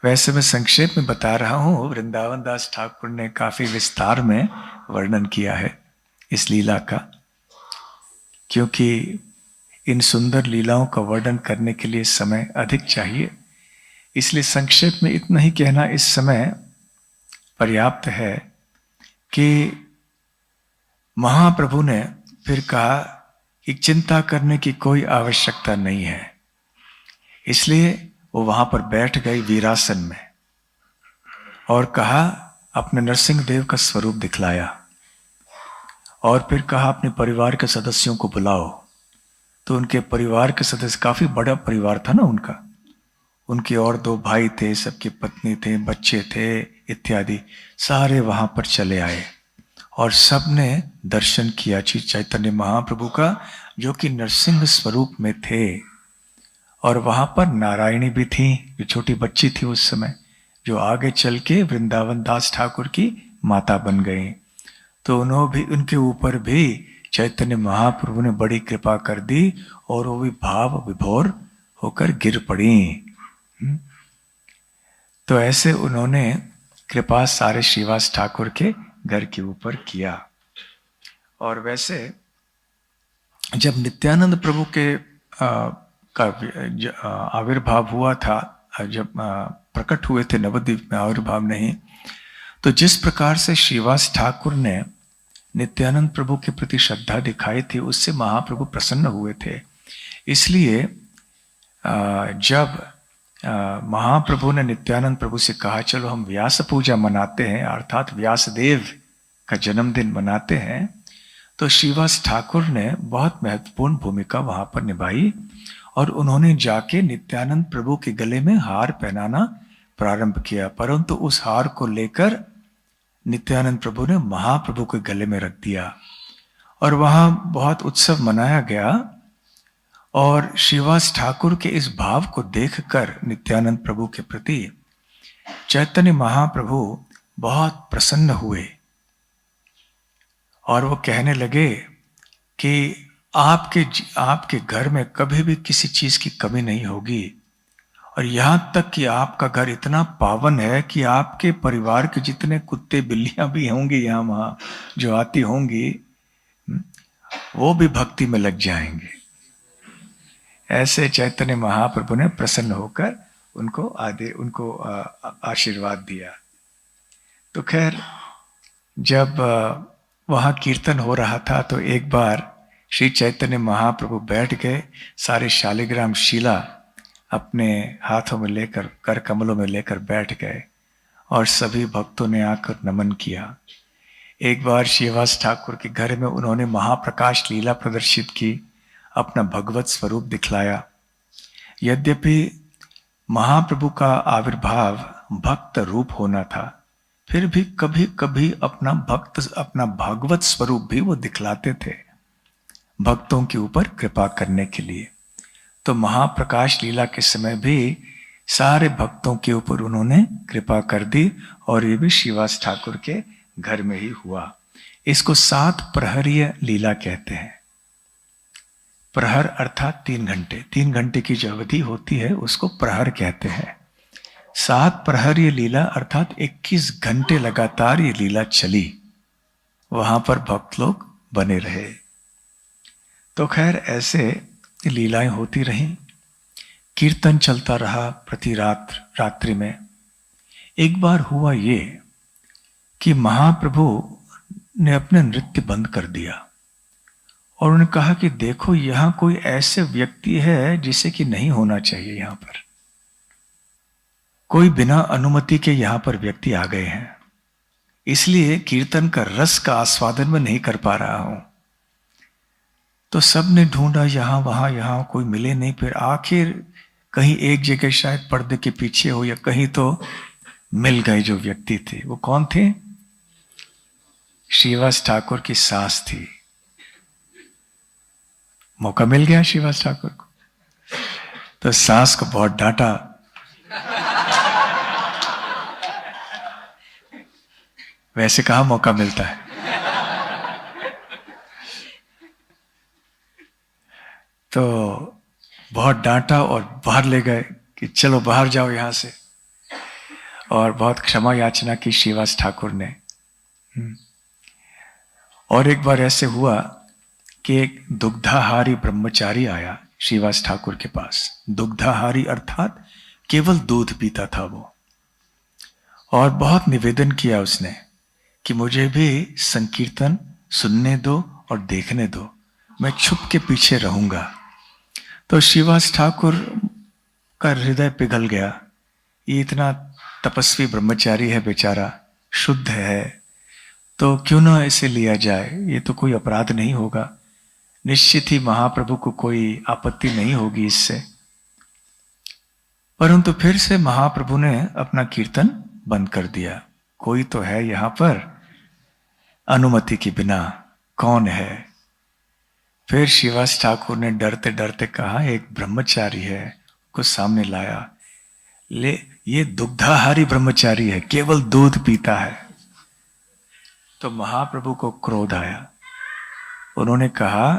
वैसे मैं संक्षेप में बता रहा हूं, वृंदावन दास ठाकुर ने काफी विस्तार में वर्णन किया है इस लीला का, क्योंकि इन सुंदर लीलाओं का वर्णन करने के लिए समय अधिक चाहिए। इसलिए संक्षेप में इतना ही कहना इस समय पर्याप्त है कि महाप्रभु ने फिर कहा कि चिंता करने की कोई आवश्यकता नहीं है। इसलिए वो वहां पर बैठ गई वीरासन में और कहा, अपने नरसिंह देव का स्वरूप दिखलाया और फिर कहा अपने परिवार के सदस्यों को बुलाओ। तो उनके परिवार के सदस्य, काफी बड़ा परिवार था ना उनका, उनके और 2 भाई थे, सबकी पत्नी थे, बच्चे थे इत्यादि, सारे वहां पर चले आए और सबने दर्शन किया श्री चैतन्य महाप्रभु का, जो कि नरसिंह स्वरूप में थे। और वहां पर नारायणी भी थी, जो छोटी बच्ची थी उस समय, जो आगे चल के वृंदावन दास ठाकुर की माता बन गई। तो उनके ऊपर भी चैतन्य महाप्रभु ने बड़ी कृपा कर दी और वो भी भाव विभोर होकर गिर पड़ी। तो तो ऐसे उन्होंने कृपा सारे श्रीवास ठाकुर के घर के ऊपर किया। और वैसे जब नित्यानंद प्रभु के आविर्भाव हुआ था, जब प्रकट हुए थे नवद्वीप में, आविर्भाव नहीं, तो जिस प्रकार से श्रीवास ठाकुर ने नित्यानंद प्रभु के प्रति श्रद्धा दिखाई थी, उससे महाप्रभु प्रसन्न हुए थे। इसलिए जब महाप्रभु ने नित्यानंद प्रभु से कहा चलो हम व्यास पूजा मनाते हैं, अर्थात व्यासदेव का जन्मदिन मनाते हैं, तो श्रीवास ठाकुर ने बहुत महत्वपूर्ण भूमिका वहां पर निभाई और उन्होंने जाके नित्यानंद प्रभु के गले में हार पहनाना प्रारंभ किया। परंतु उस हार को लेकर नित्यानंद प्रभु ने महाप्रभु के गले में रख दिया और वहां बहुत उत्सव मनाया गया। और श्रीवास ठाकुर के इस भाव को देखकर नित्यानंद प्रभु के प्रति चैतन्य महाप्रभु बहुत प्रसन्न हुए और वो कहने लगे कि आपके घर में कभी भी किसी चीज की कमी नहीं होगी, और यहां तक कि आपका घर इतना पावन है कि आपके परिवार के जितने कुत्ते बिल्लियां भी होंगी यहाँ वहां जो आती होंगी, वो भी भक्ति में लग जाएंगे। ऐसे चैतन्य महाप्रभु ने प्रसन्न होकर उनको आशीर्वाद दिया। तो खैर जब वहां कीर्तन हो रहा था तो एक बार श्री चैतन्य महाप्रभु बैठ गए, सारे शालिग्राम शिला अपने हाथों में लेकर, कर कमलों में लेकर बैठ गए और सभी भक्तों ने आकर नमन किया। एक बार श्रीवास ठाकुर के घर में उन्होंने महाप्रकाश लीला प्रदर्शित की, अपना भगवत स्वरूप दिखलाया। यद्यपि महाप्रभु का आविर्भाव भक्त रूप होना था, फिर भी कभी कभी अपना भागवत स्वरूप भी वो दिखलाते थे भक्तों के ऊपर कृपा करने के लिए। तो महाप्रकाश लीला के समय भी सारे भक्तों के ऊपर उन्होंने कृपा कर दी और ये भी श्रीवास ठाकुर के घर में ही हुआ। इसको 7 प्रहरीय लीला कहते हैं। प्रहर अर्थात 3 घंटे, 3 घंटे की जो अवधि होती है उसको प्रहर कहते हैं। 7 प्रहरीय लीला अर्थात 21 घंटे लगातार ये लीला चली, वहां पर भक्त लोग बने रहे। तो खैर ऐसे लीलाएं होती रहीं, कीर्तन चलता रहा प्रति रात्रि में। एक बार हुआ ये कि महाप्रभु ने अपने नृत्य बंद कर दिया और उन्होंने कहा कि देखो यहां कोई ऐसे व्यक्ति है जिसे कि नहीं होना चाहिए, यहां पर कोई बिना अनुमति के यहां पर व्यक्ति आ गए हैं, इसलिए कीर्तन का रस का आस्वादन में नहीं कर पा रहा हूं। तो सबने ढूंढा यहां वहां, यहां कोई मिले नहीं। फिर आखिर कहीं एक जगह शायद पर्दे के पीछे हो या कहीं तो मिल गए जो व्यक्ति थे। वो कौन थे? श्रीवास ठाकुर की सास थी। मौका मिल गया श्रीवास ठाकुर को, तो सास को बहुत डांटा। वैसे कहाँ मौका मिलता है। तो बहुत डांटा और बाहर ले गए कि चलो बाहर जाओ यहां से, और बहुत क्षमा याचना की श्रीवास ठाकुर ने। और एक बार ऐसे हुआ कि एक दुग्धाहारी ब्रह्मचारी आया श्रीवास ठाकुर के पास। दुग्धाहारी अर्थात केवल दूध पीता था वो, और बहुत निवेदन किया उसने कि मुझे भी संकीर्तन सुनने दो और देखने दो, मैं छुप के पीछे रहूंगा। तो श्रीवास ठाकुर का हृदय पिघल गया, ये इतना तपस्वी ब्रह्मचारी है बेचारा, शुद्ध है, तो क्यों ना इसे लिया जाए, ये तो कोई अपराध नहीं होगा, निश्चित ही महाप्रभु को कोई आपत्ति नहीं होगी इससे। परंतु फिर से महाप्रभु ने अपना कीर्तन बंद कर दिया। कोई तो है यहां पर अनुमति के बिना, कौन है? फिर श्रीवास ठाकुर ने डरते डरते कहा एक ब्रह्मचारी है, को सामने लाया। ये दुग्धाहारी ब्रह्मचारी है, केवल दूध पीता है। तो महाप्रभु को क्रोध आया। उन्होंने कहा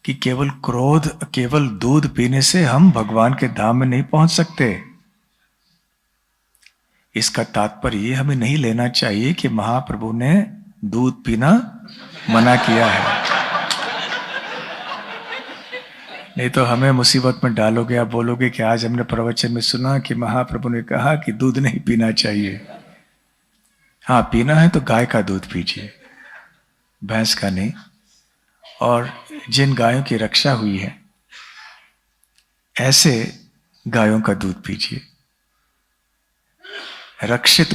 कि केवल दूध पीने से हम भगवान के धाम में नहीं पहुंच सकते, इसका तात्पर्य ये हमें नहीं लेना चाहिए कि महाप्रभु ने दूध पीना मना किया है, नहीं तो हमें मुसीबत में डालोगे। आप बोलोगे कि आज हमने प्रवचन में सुना कि महाप्रभु ने कहा कि दूध नहीं पीना चाहिए। हाँ, पीना है तो गाय का दूध पीजिए, भैंस का नहीं। और जिन गायों की रक्षा हुई है ऐसे गायों का दूध पीजिए। रक्षित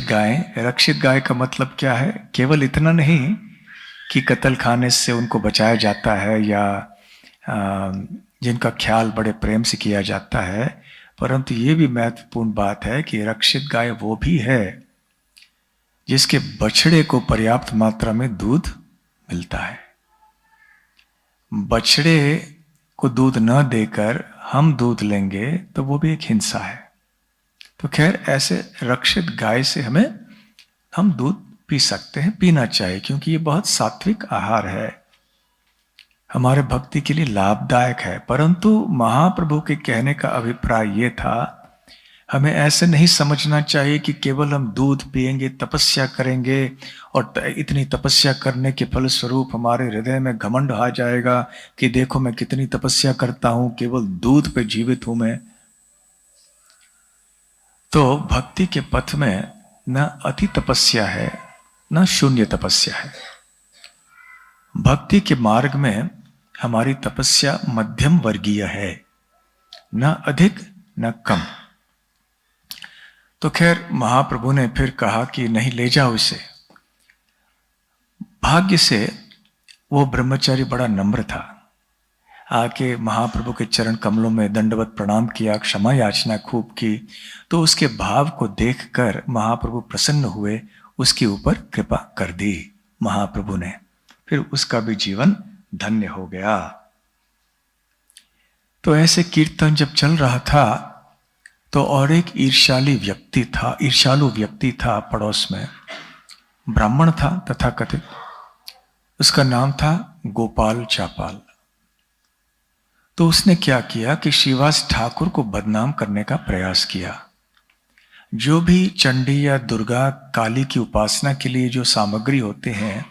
गाय का मतलब क्या है? केवल इतना नहीं कि कत्ल खाने से उनको बचाया जाता है या जिनका ख्याल बड़े प्रेम से किया जाता है, परंतु ये भी महत्वपूर्ण बात है कि रक्षित गाय वो भी है जिसके बछड़े को पर्याप्त मात्रा में दूध मिलता है। बछड़े को दूध न देकर हम दूध लेंगे तो वो भी एक हिंसा है। तो खैर, ऐसे रक्षित गाय से हम दूध पी सकते हैं, पीना चाहिए, क्योंकि ये बहुत सात्विक आहार है, हमारे भक्ति के लिए लाभदायक है। परंतु महाप्रभु के कहने का अभिप्राय ये था, हमें ऐसे नहीं समझना चाहिए कि केवल हम दूध पिएंगे, तपस्या करेंगे और इतनी तपस्या करने के फलस्वरूप हमारे हृदय में घमंड आ जाएगा कि देखो मैं कितनी तपस्या करता हूं, केवल दूध पे जीवित हूं मैं। तो भक्ति के पथ में न अति तपस्या है न शून्य तपस्या है। भक्ति के मार्ग में हमारी तपस्या मध्यम वर्गीय है, न अधिक न कम। तो खैर, महाप्रभु ने फिर कहा कि नहीं, ले जाओ इसे। भाग्य से वो ब्रह्मचारी बड़ा नम्र था, आके महाप्रभु के चरण कमलों में दंडवत प्रणाम किया, क्षमा याचना खूब की। तो उसके भाव को देखकर महाप्रभु प्रसन्न हुए, उसके ऊपर कृपा कर दी महाप्रभु ने। फिर उसका भी जीवन धन्य हो गया। तो ऐसे कीर्तन जब चल रहा था तो और एक ईर्ष्यालु व्यक्ति था पड़ोस में, ब्राह्मण था तथाकथित। उसका नाम था गोपाल चापाल। तो उसने क्या किया कि श्रीवास ठाकुर को बदनाम करने का प्रयास किया। जो भी चंडी या दुर्गा काली की उपासना के लिए जो सामग्री होते हैं,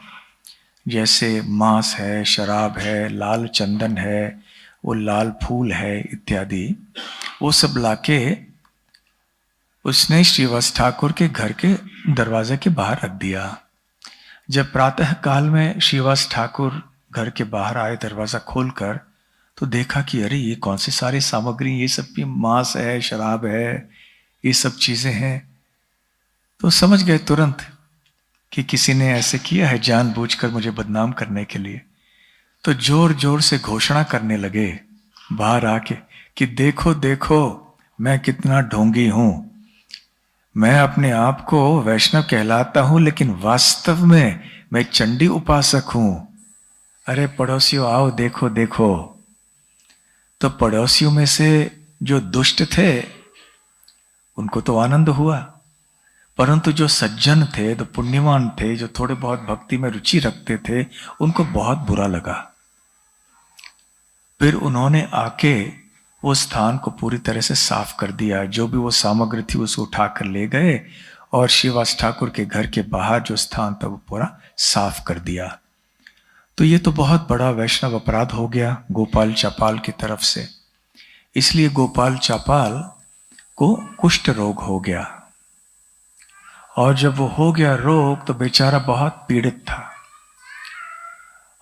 जैसे मांस है, शराब है, लाल चंदन है, वो लाल फूल है इत्यादि, वो सब लाके उसने श्रीवास ठाकुर के घर के दरवाजे के बाहर रख दिया। जब प्रातः काल में श्रीवास ठाकुर घर के बाहर आए दरवाजा खोलकर, तो देखा कि अरे ये कौन सी सारी सामग्री, ये सब भी मांस है, शराब है, ये सब चीजें हैं। तो समझ गए तुरंत कि किसी ने ऐसे किया है जानबूझकर मुझे बदनाम करने के लिए। तो जोर जोर से घोषणा करने लगे बाहर आके कि देखो देखो मैं कितना ढोंगी हूं, मैं अपने आप को वैष्णव कहलाता हूं लेकिन वास्तव में मैं चंडी उपासक हूं। अरे पड़ोसियों आओ देखो देखो। तो पड़ोसियों में से जो दुष्ट थे उनको तो आनंद हुआ, परंतु जो सज्जन थे, जो पुण्यवान थे, जो थोड़े बहुत भक्ति में रुचि रखते थे, उनको बहुत बुरा लगा। फिर उन्होंने आके वो स्थान को पूरी तरह से साफ कर दिया। जो भी वो सामग्री थी उसको उठाकर ले गए और श्रीवास ठाकुर के घर के बाहर जो स्थान था वो पूरा साफ कर दिया। तो ये तो बहुत बड़ा वैष्णव अपराध हो गया गोपाल चापाल की तरफ से। इसलिए गोपाल चापाल को कुष्ठ रोग हो गया, और जब वो हो गया रोग तो बेचारा बहुत पीड़ित था।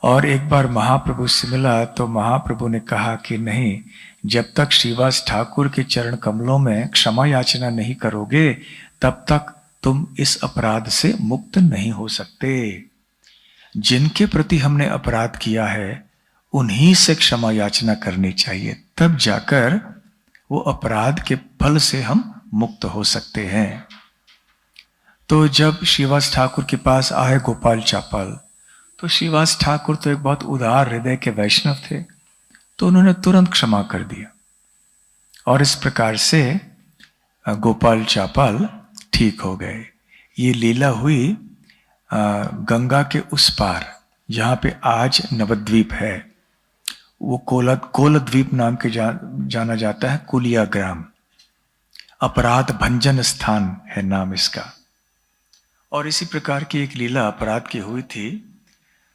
और एक बार महाप्रभु से मिला तो महाप्रभु ने कहा कि नहीं, जब तक श्रीवास ठाकुर के चरण कमलों में क्षमा याचना नहीं करोगे तब तक तुम इस अपराध से मुक्त नहीं हो सकते। जिनके प्रति हमने अपराध किया है उन्हीं से क्षमा याचना करनी चाहिए, तब जाकर वो अपराध के फल से हम मुक्त हो सकते हैं। तो जब श्रीवास ठाकुर के पास आए गोपाल चापाल, तो श्रीवास ठाकुर तो एक बहुत उदार हृदय के वैष्णव थे, तो उन्होंने तुरंत क्षमा कर दिया। और इस प्रकार से गोपाल चापाल ठीक हो गए। ये लीला हुई गंगा के उस पार, जहाँ पे आज नवद्वीप है। वो कोलद्वीप नाम के जाना जाता है, कुलिया ग्राम। अपराध भंजन स्थान है नाम इसका। और इसी प्रकार की एक लीला अपराध की हुई थी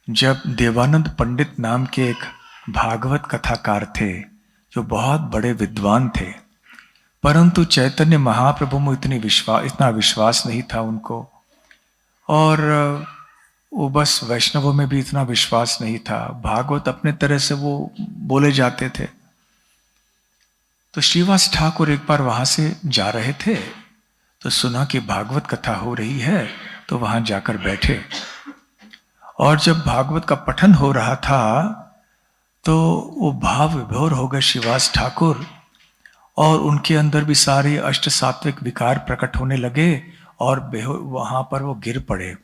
जब देवानंद पंडित नाम के एक भागवत कथाकार थे जो बहुत बड़े विद्वान थे, परंतु चैतन्य महाप्रभु में इतना विश्वास नहीं था उनको, और वो बस वैष्णवों में भी इतना विश्वास नहीं था। भागवत अपने तरह से वो बोले जाते थे। तो श्रीवास ठाकुर एक बार वहां से जा रहे थे तो सुना कि भागवत कथा हो रही है, तो वहां जाकर बैठे। और जब भागवत का पठन हो रहा था तो वो भाव विभोर हो गए श्रीवास ठाकुर, और उनके अंदर भी सारे अष्ट सात्विक विकार प्रकट होने लगे और वहां पर वो गिर पड़े।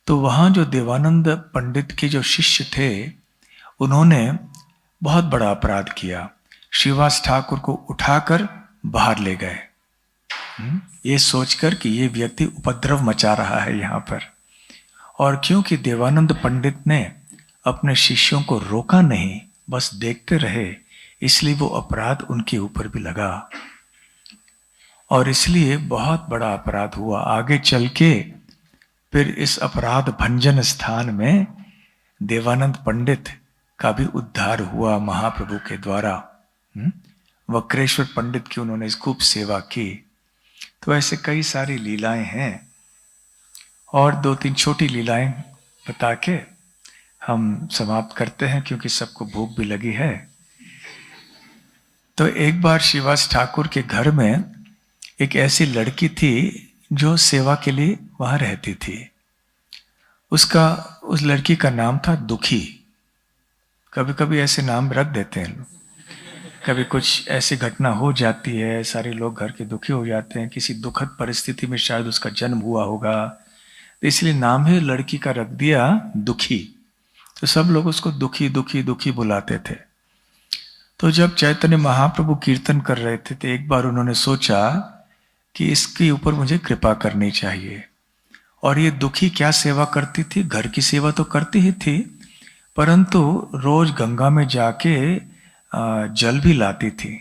तो वहां जो देवानंद पंडित के जो शिष्य थे उन्होंने बहुत बड़ा अपराध किया, श्रीवास ठाकुर को उठाकर बाहर ले गए, ये सोचकर कि ये व्यक्ति उपद्रव मचा रहा है यहाँ पर। और क्योंकि देवानंद पंडित ने अपने शिष्यों को रोका नहीं, बस देखते रहे, इसलिए वो अपराध उनके ऊपर भी लगा और इसलिए बहुत बड़ा अपराध हुआ। आगे चल के फिर इस अपराध भंजन स्थान में देवानंद पंडित का भी उद्धार हुआ महाप्रभु के द्वारा। वक्रेश्वर पंडित की उन्होंने खूब सेवा की। तो ऐसे कई सारी लीलाएं हैं और 2-3 छोटी लीलाएं बता के हम समाप्त करते हैं क्योंकि सबको भूख भी लगी है। तो एक बार श्रीवास ठाकुर के घर में एक ऐसी लड़की थी जो सेवा के लिए वहां रहती थी। उस लड़की का नाम था दुखी। कभी कभी ऐसे नाम रख देते हैं लोग, कभी कुछ ऐसी घटना हो जाती है, सारे लोग घर के दुखी हो जाते हैं, किसी दुखद परिस्थिति में शायद उसका जन्म हुआ होगा, तो इसलिए नाम ही लड़की का रख दिया दुखी। तो सब लोग उसको दुखी दुखी दुखी बुलाते थे। तो जब चैतन्य महाप्रभु कीर्तन कर रहे थे तो एक बार उन्होंने सोचा कि इसके ऊपर मुझे कृपा करनी चाहिए। और ये दुखी क्या सेवा करती थी? घर की सेवा तो करती ही थी, परंतु रोज गंगा में जाके जल भी लाती थी,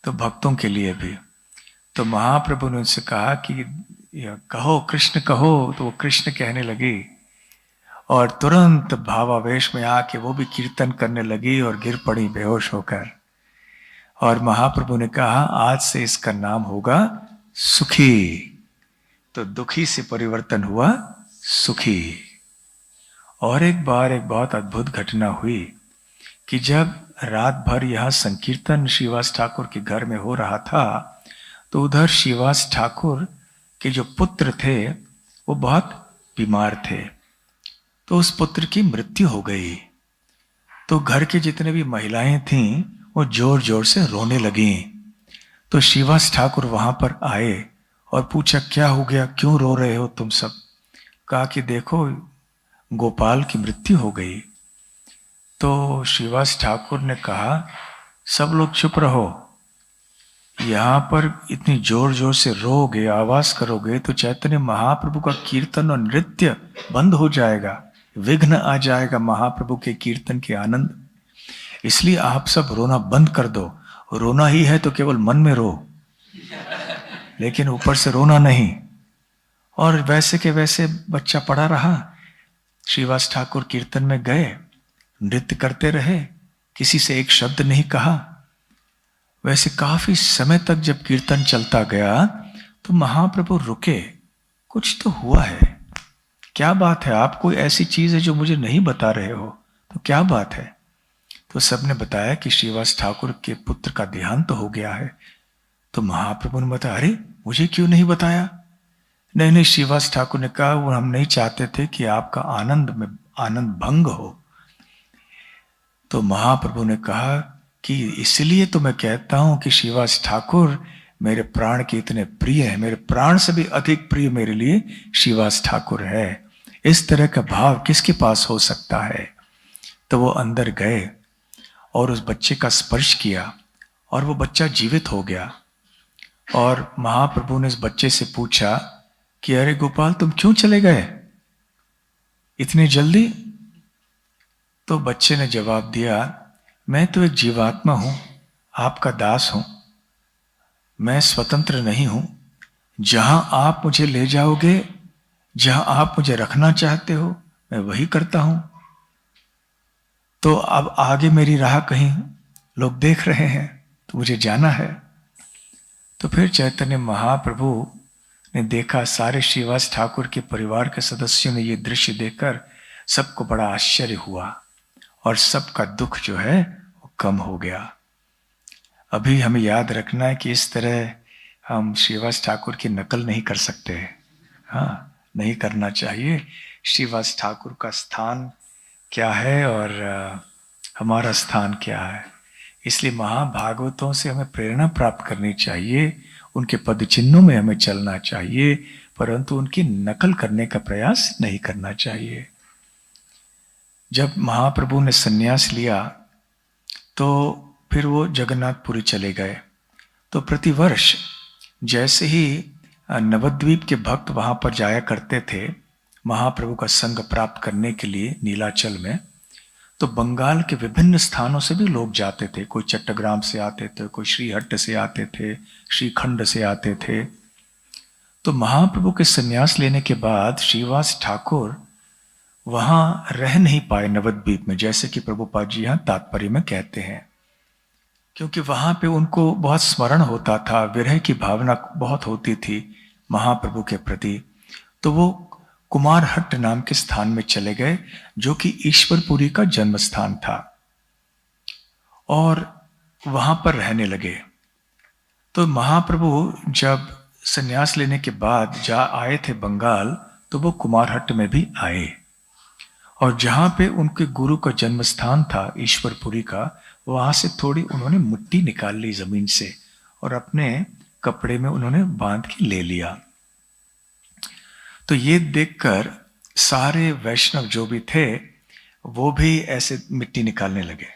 तो भक्तों के लिए भी। तो महाप्रभु ने उनसे कहा कि कहो कृष्ण कहो, तो वो कृष्ण कहने लगी और तुरंत भावावेश में आके वो भी कीर्तन करने लगी और गिर पड़ी बेहोश होकर। और महाप्रभु ने कहा आज से इसका नाम होगा सुखी। तो दुखी से परिवर्तन हुआ सुखी। और एक बार एक बहुत अद्भुत घटना हुई कि जब रात भर यह संकीर्तन श्रीवास ठाकुर के घर में हो रहा था तो उधर श्रीवास ठाकुर के जो पुत्र थे वो बहुत बीमार थे। तो उस पुत्र की मृत्यु हो गई। तो घर के जितने भी महिलाएं थीं वो जोर जोर से रोने लगी। तो श्रीवास ठाकुर वहां पर आए और पूछा क्या हो गया, क्यों रो रहे हो तुम सब? कहा कि देखो गोपाल की मृत्यु हो गई। तो श्रीवास ठाकुर ने कहा सब लोग चुप रहो, यहां पर इतनी जोर जोर से रोगे आवाज करोगे तो चैतन्य महाप्रभु का कीर्तन और नृत्य बंद हो जाएगा, विघ्न आ जाएगा महाप्रभु के कीर्तन के आनंद। इसलिए आप सब रोना बंद कर दो। रोना ही है तो केवल मन में रो, लेकिन ऊपर से रोना नहीं। और वैसे के वैसे बच्चा पड़ा रहा। श्रीवास ठाकुर कीर्तन में गए, नृत्य करते रहे, किसी से एक शब्द नहीं कहा। वैसे काफी समय तक जब कीर्तन चलता गया तो महाप्रभु रुके, कुछ तो हुआ है, क्या बात है? आप कोई ऐसी चीज है जो मुझे नहीं बता रहे हो, तो क्या बात है? तो सबने बताया कि श्रीवास ठाकुर के पुत्र का देहांत हो गया है। तो महाप्रभु ने बताया अरे मुझे क्यों नहीं बताया? नहीं, श्रीवास ठाकुर ने कहा वो हम नहीं चाहते थे कि आपका आनंद भंग हो। तो महाप्रभु ने कहा कि इसलिए तो मैं कहता हूं कि श्रीवास ठाकुर मेरे प्राण के इतने प्रिय है, मेरे प्राण से भी अधिक प्रिय मेरे लिए श्रीवास ठाकुर है। इस तरह का भाव किसके पास हो सकता है? तो वो अंदर गए और उस बच्चे का स्पर्श किया और वो बच्चा जीवित हो गया। और महाप्रभु ने इस बच्चे से पूछा कि अरे गोपाल तुम क्यों चले गए इतनी जल्दी? तो बच्चे ने जवाब दिया मैं तो एक जीवात्मा हूं, आपका दास हूं, मैं स्वतंत्र नहीं हूं, जहां आप मुझे ले जाओगे, जहां आप मुझे रखना चाहते हो, मैं वही करता हूं। तो अब आगे मेरी राह कहीं लोग देख रहे हैं, तो मुझे जाना है। तो फिर चैतन्य महाप्रभु ने देखा, सारे श्रीवास ठाकुर के परिवार के सदस्यों ने ये दृश्य देखकर सबको बड़ा आश्चर्य हुआ और सबका दुख जो है वो कम हो गया। अभी हमें याद रखना है कि इस तरह हम श्रीवास ठाकुर की नकल नहीं कर सकते। हाँ, नहीं करना चाहिए। श्रीवास ठाकुर का स्थान क्या है और हमारा स्थान क्या है, इसलिए महाभागवतों से हमें प्रेरणा प्राप्त करनी चाहिए, उनके पद चिन्हों में हमें चलना चाहिए, परंतु उनकी नकल करने का प्रयास नहीं करना चाहिए। जब महाप्रभु ने संन्यास लिया तो फिर वो जगन्नाथपुरी चले गए। तो प्रतिवर्ष जैसे ही नवद्वीप के भक्त वहां पर जाया करते थे महाप्रभु का संग प्राप्त करने के लिए नीलाचल में, तो बंगाल के विभिन्न स्थानों से भी लोग जाते थे। कोई चट्टग्राम से आते थे, कोई श्रीहट्ट से आते थे, श्रीखंड से आते थे। तो महाप्रभु के संन्यास लेने के बाद श्रीवास ठाकुर वहां रह नहीं पाए नवद्वीप में, जैसे कि प्रभुपाद जी यहां तात्पर्य में कहते हैं, क्योंकि वहां पे उनको बहुत स्मरण होता था, विरह की भावना बहुत होती थी महाप्रभु के प्रति। तो वो कुमारहट्ट नाम के स्थान में चले गए, जो कि ईश्वरपुरी का जन्म स्थान था, और वहां पर रहने लगे। तो महाप्रभु जब संन्यास लेने के बाद जा आए थे बंगाल, तो वो कुमारहट्ट में भी आए, और जहां पे उनके गुरु का जन्म स्थान था ईश्वरपुरी का, वहां से थोड़ी उन्होंने मिट्टी निकाल ली जमीन से और अपने कपड़े में उन्होंने बांध के ले लिया। तो ये देखकर सारे वैष्णव जो भी थे वो भी ऐसे मिट्टी निकालने लगे।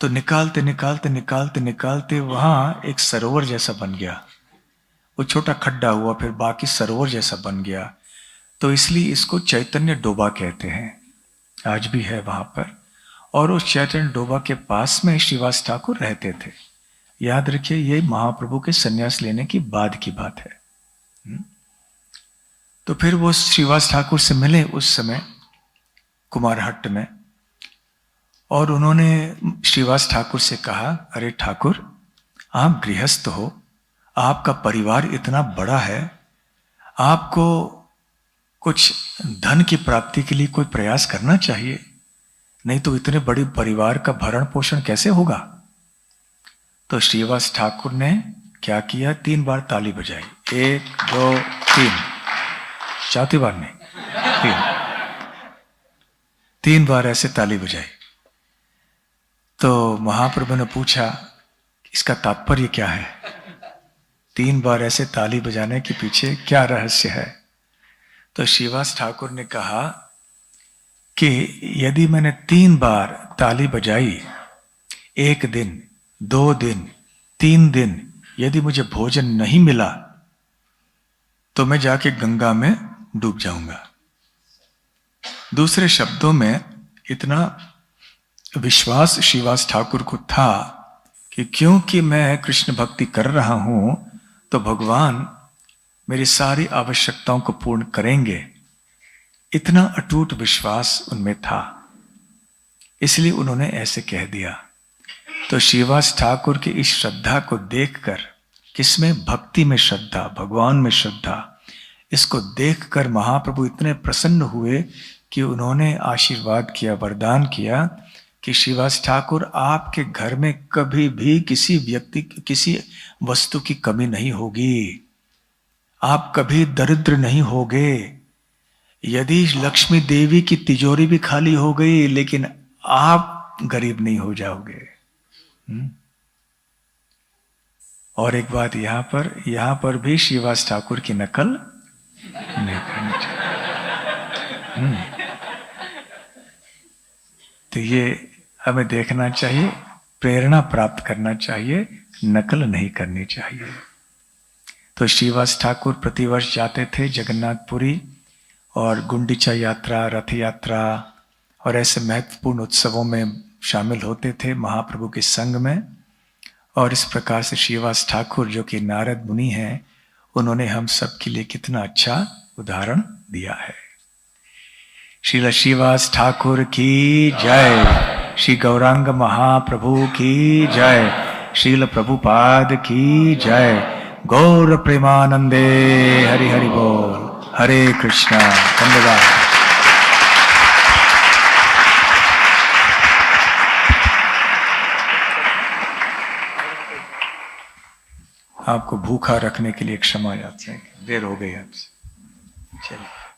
तो निकालते निकालते निकालते निकालते वहां एक सरोवर जैसा बन गया। वो छोटा खड्डा हुआ, फिर बाकी सरोवर जैसा बन गया। तो इसलिए इसको चैतन्य डोबा कहते हैं, आज भी है वहां पर। और उस चैतन्य डोबा के पास में श्रीवास ठाकुर रहते थे। याद रखिए, ये महाप्रभु के संन्यास लेने की बाद की बात है। तो फिर वो श्रीवास ठाकुर से मिले उस समय कुमारहट्ट में, और उन्होंने श्रीवास ठाकुर से कहा, अरे ठाकुर, आप गृहस्थ हो, आपका परिवार इतना बड़ा है, आपको कुछ धन की प्राप्ति के लिए कोई प्रयास करना चाहिए, नहीं तो इतने बड़े परिवार का भरण पोषण कैसे होगा। तो श्रीवास ठाकुर ने क्या किया, 3 बार ताली बजाई, 1 2 3, चौथी बार नहीं, 3 बार ऐसे ताली बजाई। तो महाप्रभु ने पूछा, इसका तात्पर्य क्या है, 3 बार ऐसे ताली बजाने के पीछे क्या रहस्य है। तो श्रीवास ठाकुर ने कहा कि यदि मैंने 3 बार ताली बजाई, 1 दिन 2 दिन 3 दिन यदि मुझे भोजन नहीं मिला, तो मैं जाके गंगा में डूब जाऊंगा। दूसरे शब्दों में, इतना विश्वास श्रीवास ठाकुर को था कि क्योंकि मैं कृष्ण भक्ति कर रहा हूं, तो भगवान मेरी सारी आवश्यकताओं को पूर्ण करेंगे। इतना अटूट विश्वास उनमें था, इसलिए उन्होंने ऐसे कह दिया। तो श्रीवास ठाकुर की इस श्रद्धा को देखकर, किसमें, भक्ति में श्रद्धा, भगवान में श्रद्धा, इसको देखकर महाप्रभु इतने प्रसन्न हुए कि उन्होंने आशीर्वाद किया, वरदान किया कि श्रीवास ठाकुर, आपके घर में कभी भी किसी व्यक्ति, किसी वस्तु की कमी नहीं होगी, आप कभी दरिद्र नहीं होगे। यदि लक्ष्मी देवी की तिजोरी भी खाली हो गई, लेकिन आप गरीब नहीं हो जाओगे। और एक बात, यहां पर भी श्रीवास ठाकुर की नकल नहीं करनी चाहिए। तो ये हमें देखना चाहिए, प्रेरणा प्राप्त करना चाहिए, नकल नहीं करनी चाहिए। तो श्रीवास ठाकुर प्रतिवर्ष जाते थे जगन्नाथपुरी, और गुंडीचा यात्रा, रथ यात्रा और ऐसे महत्वपूर्ण उत्सवों में शामिल होते थे महाप्रभु के संग में। और इस प्रकार से श्रीवास ठाकुर जो कि नारद मुनि हैं, उन्होंने हम सब के लिए कितना अच्छा उदाहरण दिया है। श्रील श्रीवास ठाकुर की जय, श्री गौरांग महाप्रभु की जय, श्रील प्रभुपाद की जय। गौर प्रेमानंदे हरि हरि बोल। हरे कृष्णा। धन्यवाद। आपको भूखा रखने के लिए क्षमा याचना है, देर हो गई आपसे। चलिए।